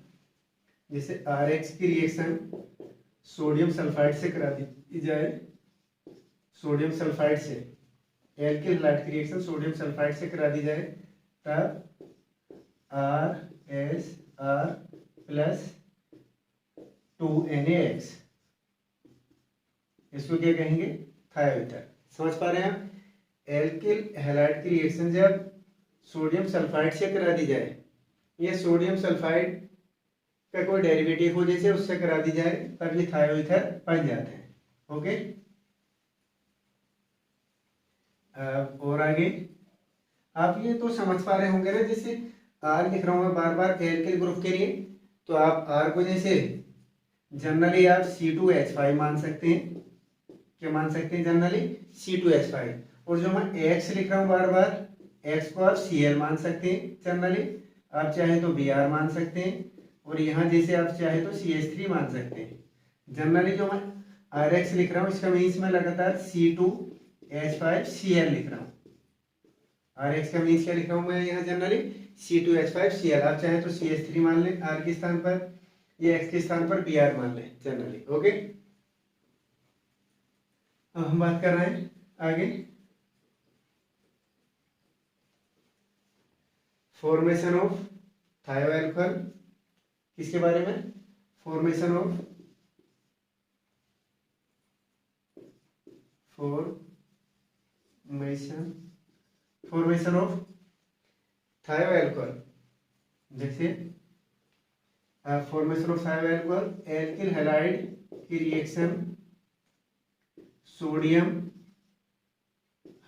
जैसे RX की रिएक्शन सोडियम सल्फाइड से करा दी जाए, सोडियम सल्फाइड से एल्किल हैलाइड की रिएक्शन सोडियम सल्फाइड से करा दी जाए तब RSR प्लस 2NaX, इसको क्या कहेंगे? थायो ईथर। समझ पा रहे हैं आप? एल्किल हैलाइड की रिएक्शन जब सोडियम सल्फाइड से करा दी जाए या सोडियम सल्फाइड का कोई डेरिवेटिव हो जैसे उससे करा दी जाए तब ये थायो ईथर बन जाते हैं। ओके, और आगे आप ये तो समझ पा रहे होंगे ना, जैसे R लिख रहा हूं मैं बार बार एल्किल ग्रुप के लिए, तो आप R को जैसे जनरली आप C2H5 मान सकते हैं। क्या मान सकते हैं? Generally C2H5। और जो मैं X लिख रहा हूं बार बार, X को आप Cl मान सकते हैं जनरली, आप चाहे तो Br मान सकते हैं। और यहाँ जैसे आप चाहे तो CH3 मान सकते हैं। जनरली जो मैं RX लिख रहा हूँ इसका मीन्स मैं लगातार C2H5Cl लिख रहा हूँ। RX का मीन्स क्या लिख रहा हूँ मैं यहाँ? Generally C2H5Cl। आप चाहे तो CH3 मान लें R के स्थान पर, या X के स्थान पर Br मान लें जनरली। ओके, अब हम बात कर रहे हैं आगे फॉर्मेशन ऑफ थायो एल्कोहल। किसके बारे में? फॉर्मेशन ऑफ थायो एल्कोहल। जैसे फॉर्मेशन ऑफ थायो एल्कोहल, एल्किल हैलाइड की रिएक्शन सोडियम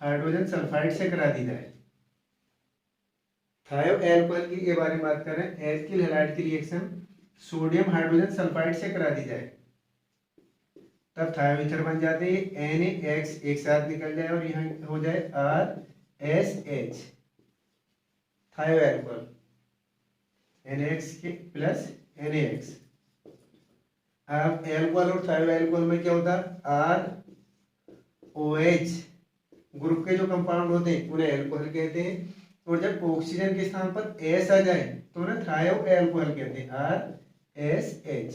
हाइड्रोजन सल्फाइड से करा दी जाए। थायो एल्कोहल की के बारे में बात कर रहे हैं। एल्किल हैलाइड की रिएक्शन सोडियम हाइड्रोजन सल्फाइड से करा दी जाए तब थायो ईथर बन जाते हैं। NaX एक साथ निकल जाए और यहाँ हो जाए RSH, थायो एल्कोहल। NaX के प्लस NaX। अब एल्कोहल और थायो एल्कोहल में क्या होता है? ROH ग्रुप के जो कंपाउंड होते हैं उन्हें एल्कोहल कहते हैं। और जब ऑक्सीजन के स्थान पर S आ जाए तो उन्हें थायो एल्कोहल कहते हैं, RSH।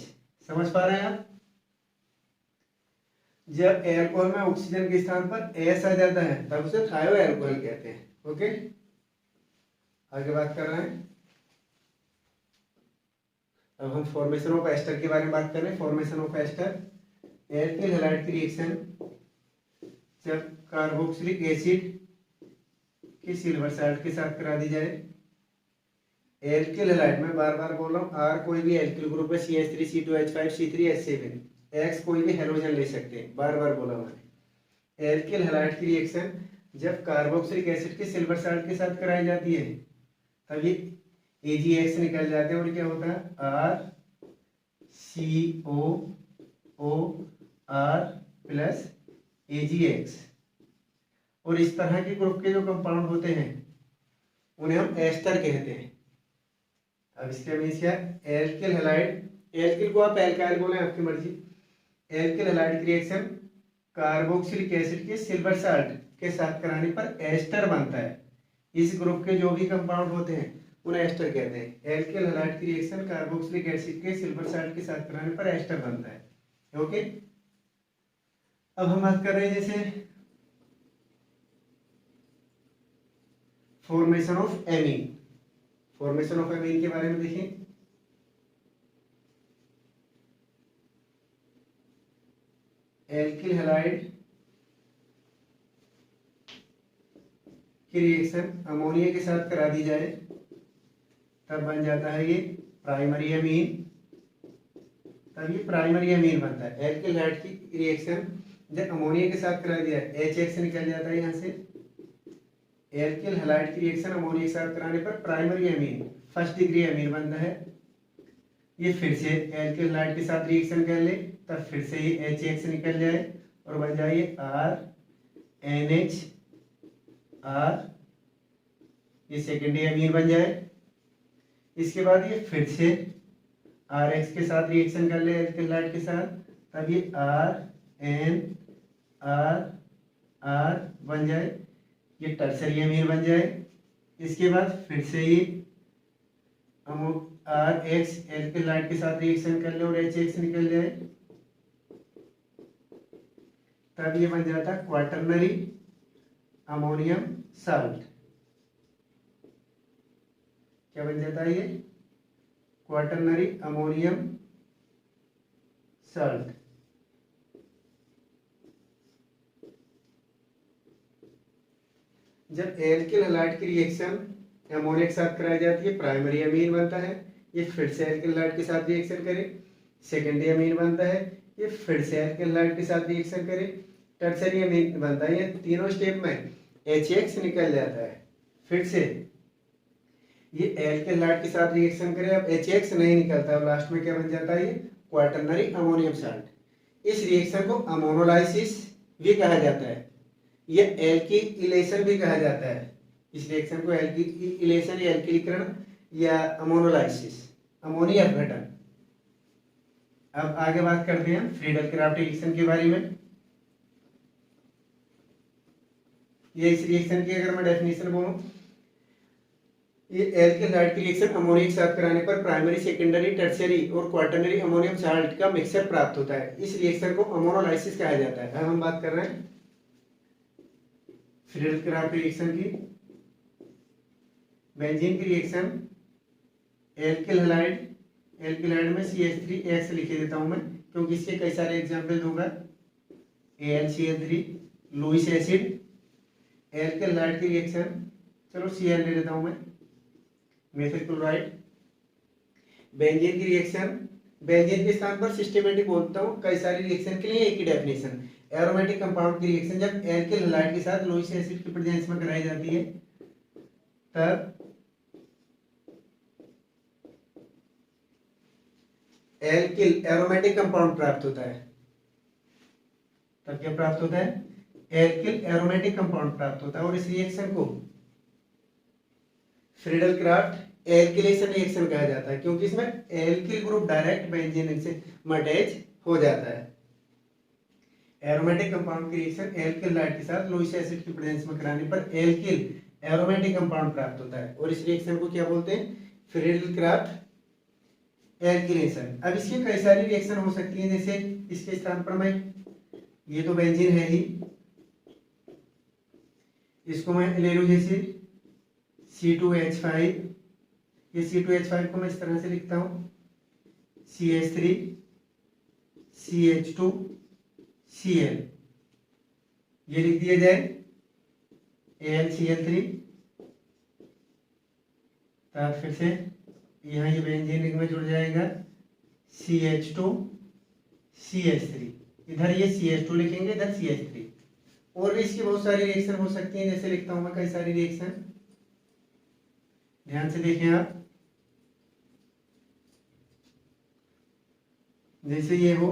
समझ पा रहे हैं आप? जब एल्कोहल में ऑक्सीजन के स्थान पर S आ जाता है तब उसे थायो एल्कोहल कहते हैं। ओके, आगे बात कर रहे हैं। अब हम फॉर्मेशन ऑफ एस्टर के बारे में बात कर रहे हैं। Formation of ester, alkyl halide की रिएक्शन जब कार्बोक्सिलिक एसिड की सिल्वर साल्ट के साथ करा दी जाए। एल्किल हैलाइड में बार बार बोल रहा हूँ, R कोई भी एल्किल ग्रुप है, CH3, C2H5, C3H7, X कोई भी हेलोजन ले सकते हैं, बार बार बोला मैंने। एल्किल हैलाइड की रिएक्शन जब कार्बोक्सिलिक एसिड के सिल्वर साल्ट के साथ कराई जाती है तब ये AgX निकल जाते हैं और क्या होता है? RCOOR plus AgX। और इस तरह के ग्रुप के जो कंपाउंड होते हैं उन्हें हम एस्टर कहते हैं। अब इसके मीन्स क्या? एल्किल हैलाइड, एल्किल को आप एल्काइल बोलें आपकी मर्जी। एल्किल हैलाइड की रिएक्शन कार्बोक्सिलिक एसिड के सिल्वर साल्ट के साथ कराने पर एस्टर बनता है। इस ग्रुप के जो भी कंपाउंड होते हैं उन्हें एस्टर कहते हैं। एल्किल हैलाइड की रिएक्शन कार्बोक्सिलिक एसिड के सिल्वर साल्ट के साथ कराने पर एस्टर बनता है। ओके, अब हम बात कर रहे हैं जैसे formation of amine. Formation of amine के बारे में देखें। एल्किल हैलाइड की रिएक्शन अमोनिया के साथ करा दी जाए तब बन जाता है ये प्राइमरी एमीन। तब ये प्राइमरी एमीन बनता है। एल्किल हैलाइड की रिएक्शन जब अमोनिया के साथ करा दिया HX निकल जाता है यहाँ से। एल्किल हैलाइड की रिएक्शन अमोनिया के साथ कराने पर primary amine first degree amine बनता है। ये फिर से एल्किल हैलाइड के साथ रिएक्शन कर ले तब फिर से ये HX निकल जाए और बन जाए RNHR, ये सेकेंडरी एमीन बन जाए। इसके बाद ये फिर से RH के साथ रिएक्शन कर ले एल्किल हैलाइड के साथ तब ये RNRR बन जाए, ये टर्सरी एमीन बन जाए। इसके बाद फिर से ये RH एल्किल हैलाइड के साथ रिएक्शन कर ले और HX निकल जाए तब ये बन जाता है क्वाटरनरी अमोनियम साल्ट। क्या बन जाता है ये? Quaternary ammonium salt. जब एल्किल हैलाइड की रिएक्शन अमोनिया के साथ कराई जाती है प्राइमरी अमीन बनता है। ये फिर से एल्किल हैलाइड के साथ रिएक्शन करे सेकेंडरी अमीन बनता है। ये फिर से एल्किल हैलाइड के साथ रिएक्शन करे टर्सरी अमीन बनता है। ये तीनों स्टेप में HX निकल जाता है। फिर से ये एल्किल हैलाइड के साथ रिएक्शन करे, अब HX नहीं निकलता, अब लास्ट में क्या बन जाता है? ये क्वाटरनरी अमोनियम साल्ट। इस रिएक्शन को अमोनोलाइसिस भी कहा जाता है, ये एल्किलेशन भी कहा जाता है। इस रिएक्शन को एल्किलेशन या एल्किलीकरण या अमोनोलाइसिस, अमोनिया अपघटन। अब आगे बात करते हैं फ्रीडल क्राफ्ट रिएक्शन के बारे में। ये इस रिएक्शन की अगर मैं डेफिनेशन बोलूं, ये एल्किल हैलाइड की रिएक्शन अमोनिया के साथ कराने पर प्राइमरी, सेकेंडरी, टर्शियरी और क्वाटरनरी अमोनियम साल्ट का मिक्सचर प्राप्त होता है। इस रिएक्शन को अमोनोलाइसिस कहा जाता है। अब हम बात कर रहे हैं फ्रीडल क्राफ्ट रिएक्शन की। बेंजीन की रिएक्शन एल्किल हैलाइड में CH3X लिखे देता हूं मैं क्योंकि इसके कई सारे एग्जाम्पल दूंगा। AlCl3 Lewis acid. Alkyl halide की रिएक्शन, चलो Cl ले लेता हूं मैं, मेथिल क्लोराइड। बेंजीन की रिएक्शन, बेंजीन के स्थान पर सिस्टेमेटिक बोलता हूं, कई सारी रिएक्शन के लिए एक ही डेफिनेशन। एरोमेटिक कंपाउंड की रिएक्शन जब एल्किल हैलाइड के साथ लुईस एसिड की प्रेजेंस में कराई जाती है तब एल्किल एरोमेटिक कंपाउंड प्राप्त होता है। तब क्या प्राप्त होता है? एल्किल एरोमेटिक कंपाउंड प्राप्त होता है। और इस रिएक्शन को फ्रीडल क्राफ्ट एल्किलेशन रिएक्शन कहा जाता है क्योंकि इसमें एल्किल ग्रुप डायरेक्ट बेंजीन से अटैच हो जाता है। एरोमेटिक कंपाउंड की रिएक्शन एल्किल हैलाइड के साथ लुईस एसिड की प्रेजेंस में कराने पर एल्किल एरोमेटिक कंपाउंड प्राप्त होता है और इस रिएक्शन को क्या बोलते हैं? Friedel craft alkylation. अब इसकी कई सारी रिएक्शन हो सकती है, जैसे इसके स्थान पर मैं, ये तो बेंजीन है ही, इसको मैं ले लूं जैसे C2H5। ये C2H5 को मैं इस तरह से लिखता हूं CH3 CH2 Cl, ये लिख दिया जाए AlCl3। तब फिर से यहाँ ये बेंजीन रिंग में जुड़ जाएगा CH2 CH3, इधर ये CH2 लिखेंगे, इधर CH3। और भी इसकी बहुत सारी रिएक्शन हो सकती हैं, जैसे लिखता हूं मैं कई सारी रिएक्शन, ध्यान से देखें आप। जैसे ये हो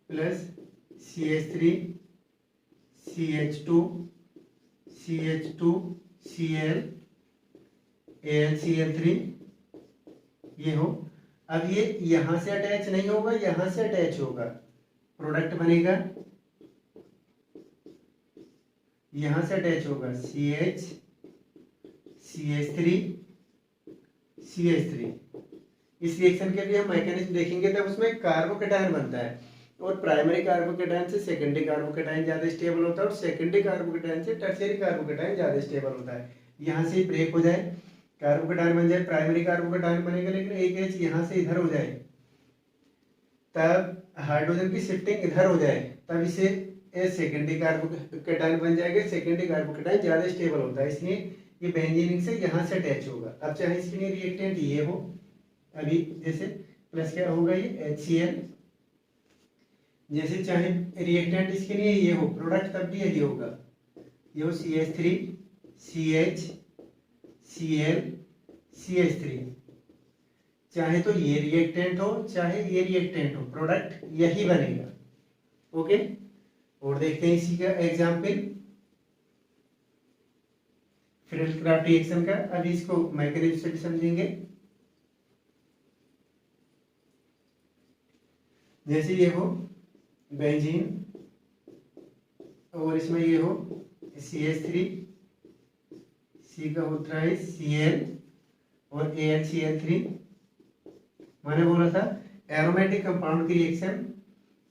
plus CH3 CH2 CH2 Cl AlCl3, ये हो। अब ये यहां से अटैच नहीं होगा, यहां से अटैच होगा, प्रोडक्ट बनेगा, यहां से अटैच होगा CH CH3 CH3। इस रिएक्शन के भी हम मैकेनिज्म देखेंगे तब उसमें कार्बोकैटायन बनता है। और प्राइमरी कार्बोकेटाइन से सेकेंडरी कार्बोकेटाइन ज़्यादा स्टेबल होता है और सेकेंडरी कार्बोकेटाइन से टर्शियरी कार्बोकेटाइन ज़्यादा स्टेबल होता है। यहाँ से ब्रेक हो जाए, कार्बोकेटाइन बन जाए, प्राइमरी कार्बोकेटाइन बनेगा, लेकिन एक एच यहाँ से इधर हो जाए, तब हाइड्रोजन की शिफ्टिंग इधर हो जाए, तब इसे सेकेंडरी कार्बोकेटाइन बन जाएगा। सेकेंडरी कार्बोकेटाइन ज़्यादा स्टेबल होता है, इसलिए ये बेंजीन से यहाँ से अटैच होगा। अब चाहे इसके लिए रिएक्टेंट ये हो, अभी जैसे प्लस क्या होगा ये HCl, जैसे चाहे रिएक्टेंट इसके लिए ये हो, प्रोडक्ट तब भी यही होगा, ये हो CH3 CH Cl CH3। चाहे तो ये रिएक्टेंट हो चाहे ये रिएक्टेंट हो, प्रोडक्ट यही बनेगा। ओके, और देखते हैं इसी का एग्जाम्पल फ्रीडल-क्राफ्ट रिएक्शन का। अभी इसको मैकेनिज्म से भी समझेंगे। जैसे ये हो बेंजीन और इसमें ये हो CH3, C का होता है Cl और AlCl3। मैंने बोला था एरोमेटिक कंपाउंड की रिएक्शन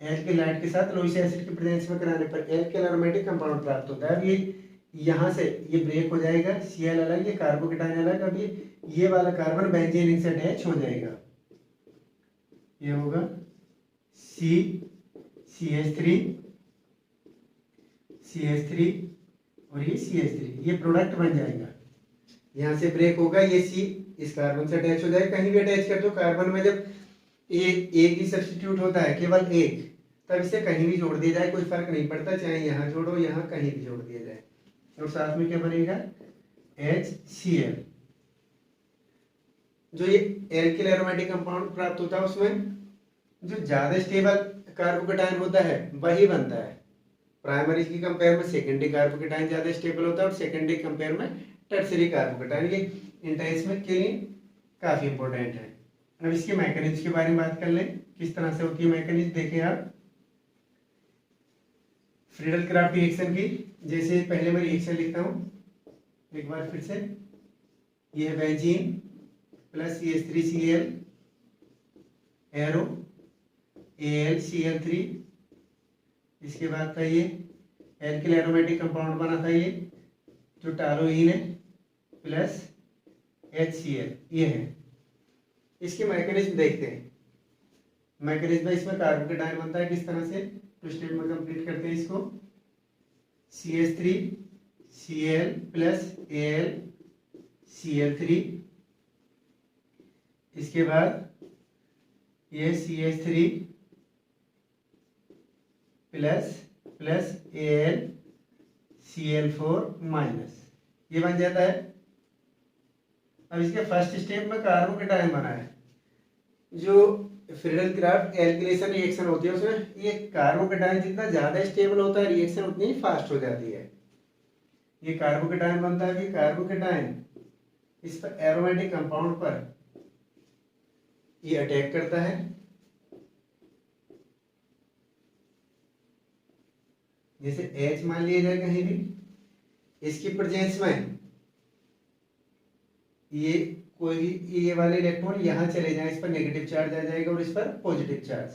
एल्केलाइड के साथ लोइस एसिड के प्रेजेंस में कराने पर एल्केल एरोमेटिक कंपाउंड प्राप्त होता है। अब ये यहाँ से ये ब्रेक हो जाएगा, Cl अलग, ये कार्बोकेटाइन अलग। अब ये वाला कार्बन बेंजीन रिंग से अटैच हो जाएगा, ये होगा CH3 और ये CH3, ये प्रोडक्ट बन जाएगा। यहाँ से ब्रेक होगा, ये C इस कार्बन से अटैच हो जाएगा। कहीं भी अटैच कर दो कार्बन में, जब ये एक ही सब्स्टिट्यूट होता है केवल एक, तब इसे कहीं भी जोड़ दिया जाए कोई फर्क नहीं पड़ता, चाहे यहाँ जोड़ो यहाँ कहीं भी जोड़ दिया जाए। और साथ में क्या बनेगा HCl। जो ये एल्किल एरोमेटिक कंपाउंड प्राप्त होता है उसमें जो ज्यादा स्टेबल कार्बोकेटाइन होता है वही बनता है। प्राइमरी की कंपेयर में सेकेंडरी कार्बोकेटाइन ज्यादा स्टेबल होता है और सेकेंडरी कंपेयर में टर्शियरी कार्बोकेटाइन। ये एंटाइसमेंट के लिए काफी इंपॉर्टेंट है। अब इसके मैकेनिज्म के बारे में बात कर लें, किस तरह से होती है मैकेनिज्म। देखें आप फ्रीडल-क्राफ्ट रिएक्शन की, जैसे पहले मैं रिएक्शन लिखता हूं एक बार फिर से। ये है benzene plus CH3Cl arrow AlCl3। इसके बाद था ये एल्किल एरोमेटिक कंपाउंड बना था ये जो टालोइन है प्लस HCl, ये है। इसके मैकेनिज्म देखते हैं। मैकेनिज्म इसमें कार्बोकेटाइन बनता है किस तरह से, तो स्टेप में कंप्लीट करते हैं इसको। CH3Cl plus AlCl3। इसके बाद ये CH3 प्लस AlCl4 माइनस, ये बन जाता है। अब इसके फर्स्ट स्टेप में कार्बोकेटाइन बना है। जो फ्रीडल-क्राफ्ट एल्किलेशन रिएक्शन होती है उसमें ये कार्बोकेटाइन जितना ज्यादा स्टेबल होता है रिएक्शन उतनी ही फास्ट हो जाती है। ये कार्बोकेटाइन बनता है कि कार्बोकेटाइन इस पर एरोमेटिक कंपाउंड पर ये अटैक करता है। जैसे H मान लिया जाए कहीं भी, इसकी प्रेजेंस में ये कोई भी ये वाले इलेक्ट्रॉन यहाँ चले जाए, इस पर नेगेटिव चार्ज आ जाएगा और इस पर positive charge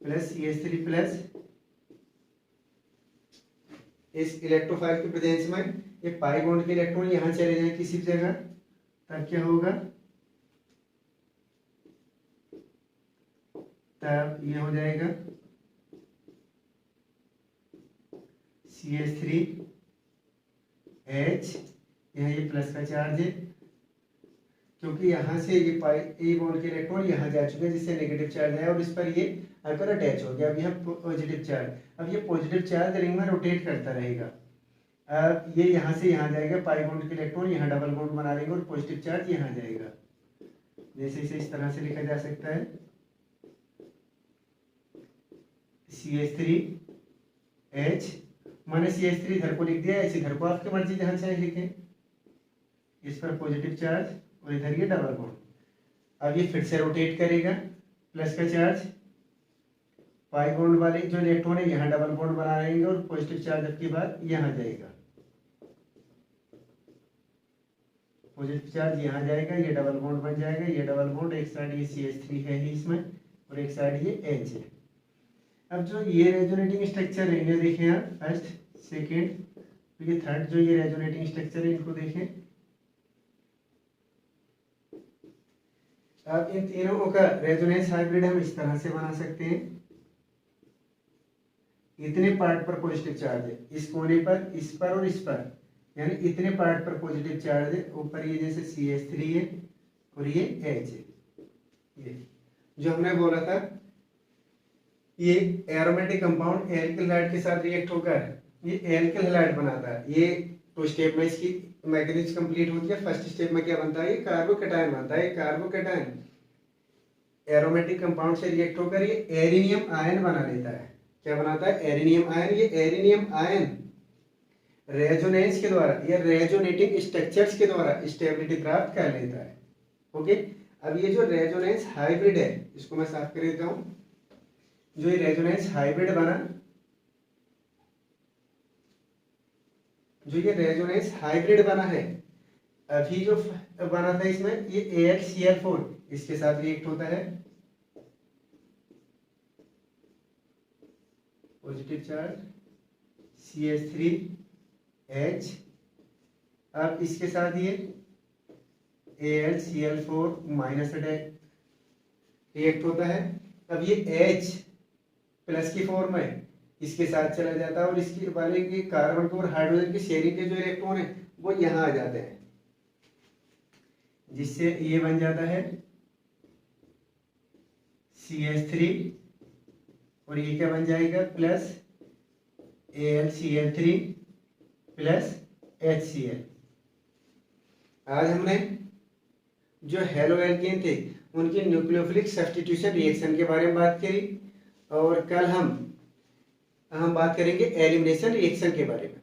plus CH3 plus. इस इलेक्ट्रोफाइल की प्रेजेंस में ये पाई बॉन्ड के इलेक्ट्रॉन यहाँ चले जाए किसी भी जगह, तब क्या होगा, तब ये हो जाएगा CH3H, यहाँ ये प्लस का चार्ज है क्योंकि यहाँ से ये पाई ए बॉन्ड के इलेक्ट्रॉन यहाँ जा चुके हैं जिससे नेगेटिव चार्ज आया और इस पर ये आकर अटैच हो गया। अब यहाँ पॉजिटिव चार्ज, अब ये पॉजिटिव चार्ज रिंग में रोटेट करता रहेगा। अब ये यहाँ से यहाँ जाएगा, पाई बॉन्ड के इलेक्ट्रॉन यहाँ डबल बॉन्ड बना लेंगे और पॉजिटिव चार्ज यहाँ जाएगा। जैसे इसे इस तरह से लिखा जा सकता है CH3H, मैंने CH3 इधर को लिख दिया, ऐसे इधर को आपकी मर्जी जहाँ चाहे लिखें। इस पर पॉजिटिव चार्ज और इधर ये डबल बॉन्ड। अब ये फिर से रोटेट करेगा, प्लस का चार्ज, पाई बॉन्ड वाले जो इलेक्ट्रॉन है यहाँ डबल बॉन्ड बना लेंगे और पॉजिटिव चार्ज अब के बाद यहाँ जाएगा, पॉजिटिव चार्ज यहाँ जाएगा, ये डबल बॉन्ड बन जाएगा, ये डबल बॉन्ड एक साइड ये CH3 है ही इसमें और एक साइड ये H है। अब जो ये रेजोनेटिंग स्ट्रक्चर है इन्हें देखें आप, फर्स्ट सेकेंड तो ये थर्ड जो ये रेजोनेटिंग स्ट्रक्चर है इनको देखें। अब इन तीनों का रेजोनेंस हाइब्रिड हम इस तरह से बना सकते हैं, इतने पार्ट पर पॉजिटिव चार्ज है, इस कोने पर, इस पर और इस पर, यानी इतने पार्ट पर पॉजिटिव चार्ज है। ऊपर ये जैसे CH3 है और ये H है। ये जो हमने बोला था ये एरोमेटिक कंपाउंड एल्किल हैलाइड के साथ रिएक्ट होकर ये एल्किल हैलाइड बनाता है। ये तो स्टेप में इसकी मैकेनिज्म कंप्लीट होती है। फर्स्ट स्टेप में क्या बनता है, ये कार्बोकैटायन बनता है। कार्बोकैटायन एरोमेटिक कंपाउंड से रिएक्ट होकर ये एरिनियम आयन बना लेता है। क्या बनाता है, एरिनियम आयन। ये एरिनियम आयन रेजोनेंस के द्वारा या रेजोनेटिंग स्ट्रक्चर्स के द्वारा स्टेबिलिटी प्राप्त कर लेता है। ओके, अब ये जो रेजोनेंस हाइब्रिड है इसको मैं साफ कर देता हूं। जो ये रेजोनेंस हाइब्रिड बना, जो ये रेजोनेंस हाइब्रिड बना है, अभी जो बना था इसमें ये AlCl4 इसके साथ रिएक्ट होता है, पॉजिटिव चार्ज CH3H। अब इसके साथ ये AlCl4 माइनस रिएक्ट होता है। अब ये H प्लस की फॉर्म है, इसके साथ चला जाता है और इसके वाले के कार्बन को और हाइड्रोजन की शेयरिंग के जो इलेक्ट्रॉन है वो यहाँ आ जाते हैं, जिससे ये बन जाता है CH3 और ये क्या बन जाएगा, प्लस AlCl3 प्लस HCl। आज हमने जो हेलो एल्केन थे उनकी न्यूक्लियोफिलिक सब्स्टिट्यूशन रिएक्शन के बारे में बात करी, और कल हम बात करेंगे एलिमिनेशन रिएक्शन के बारे में।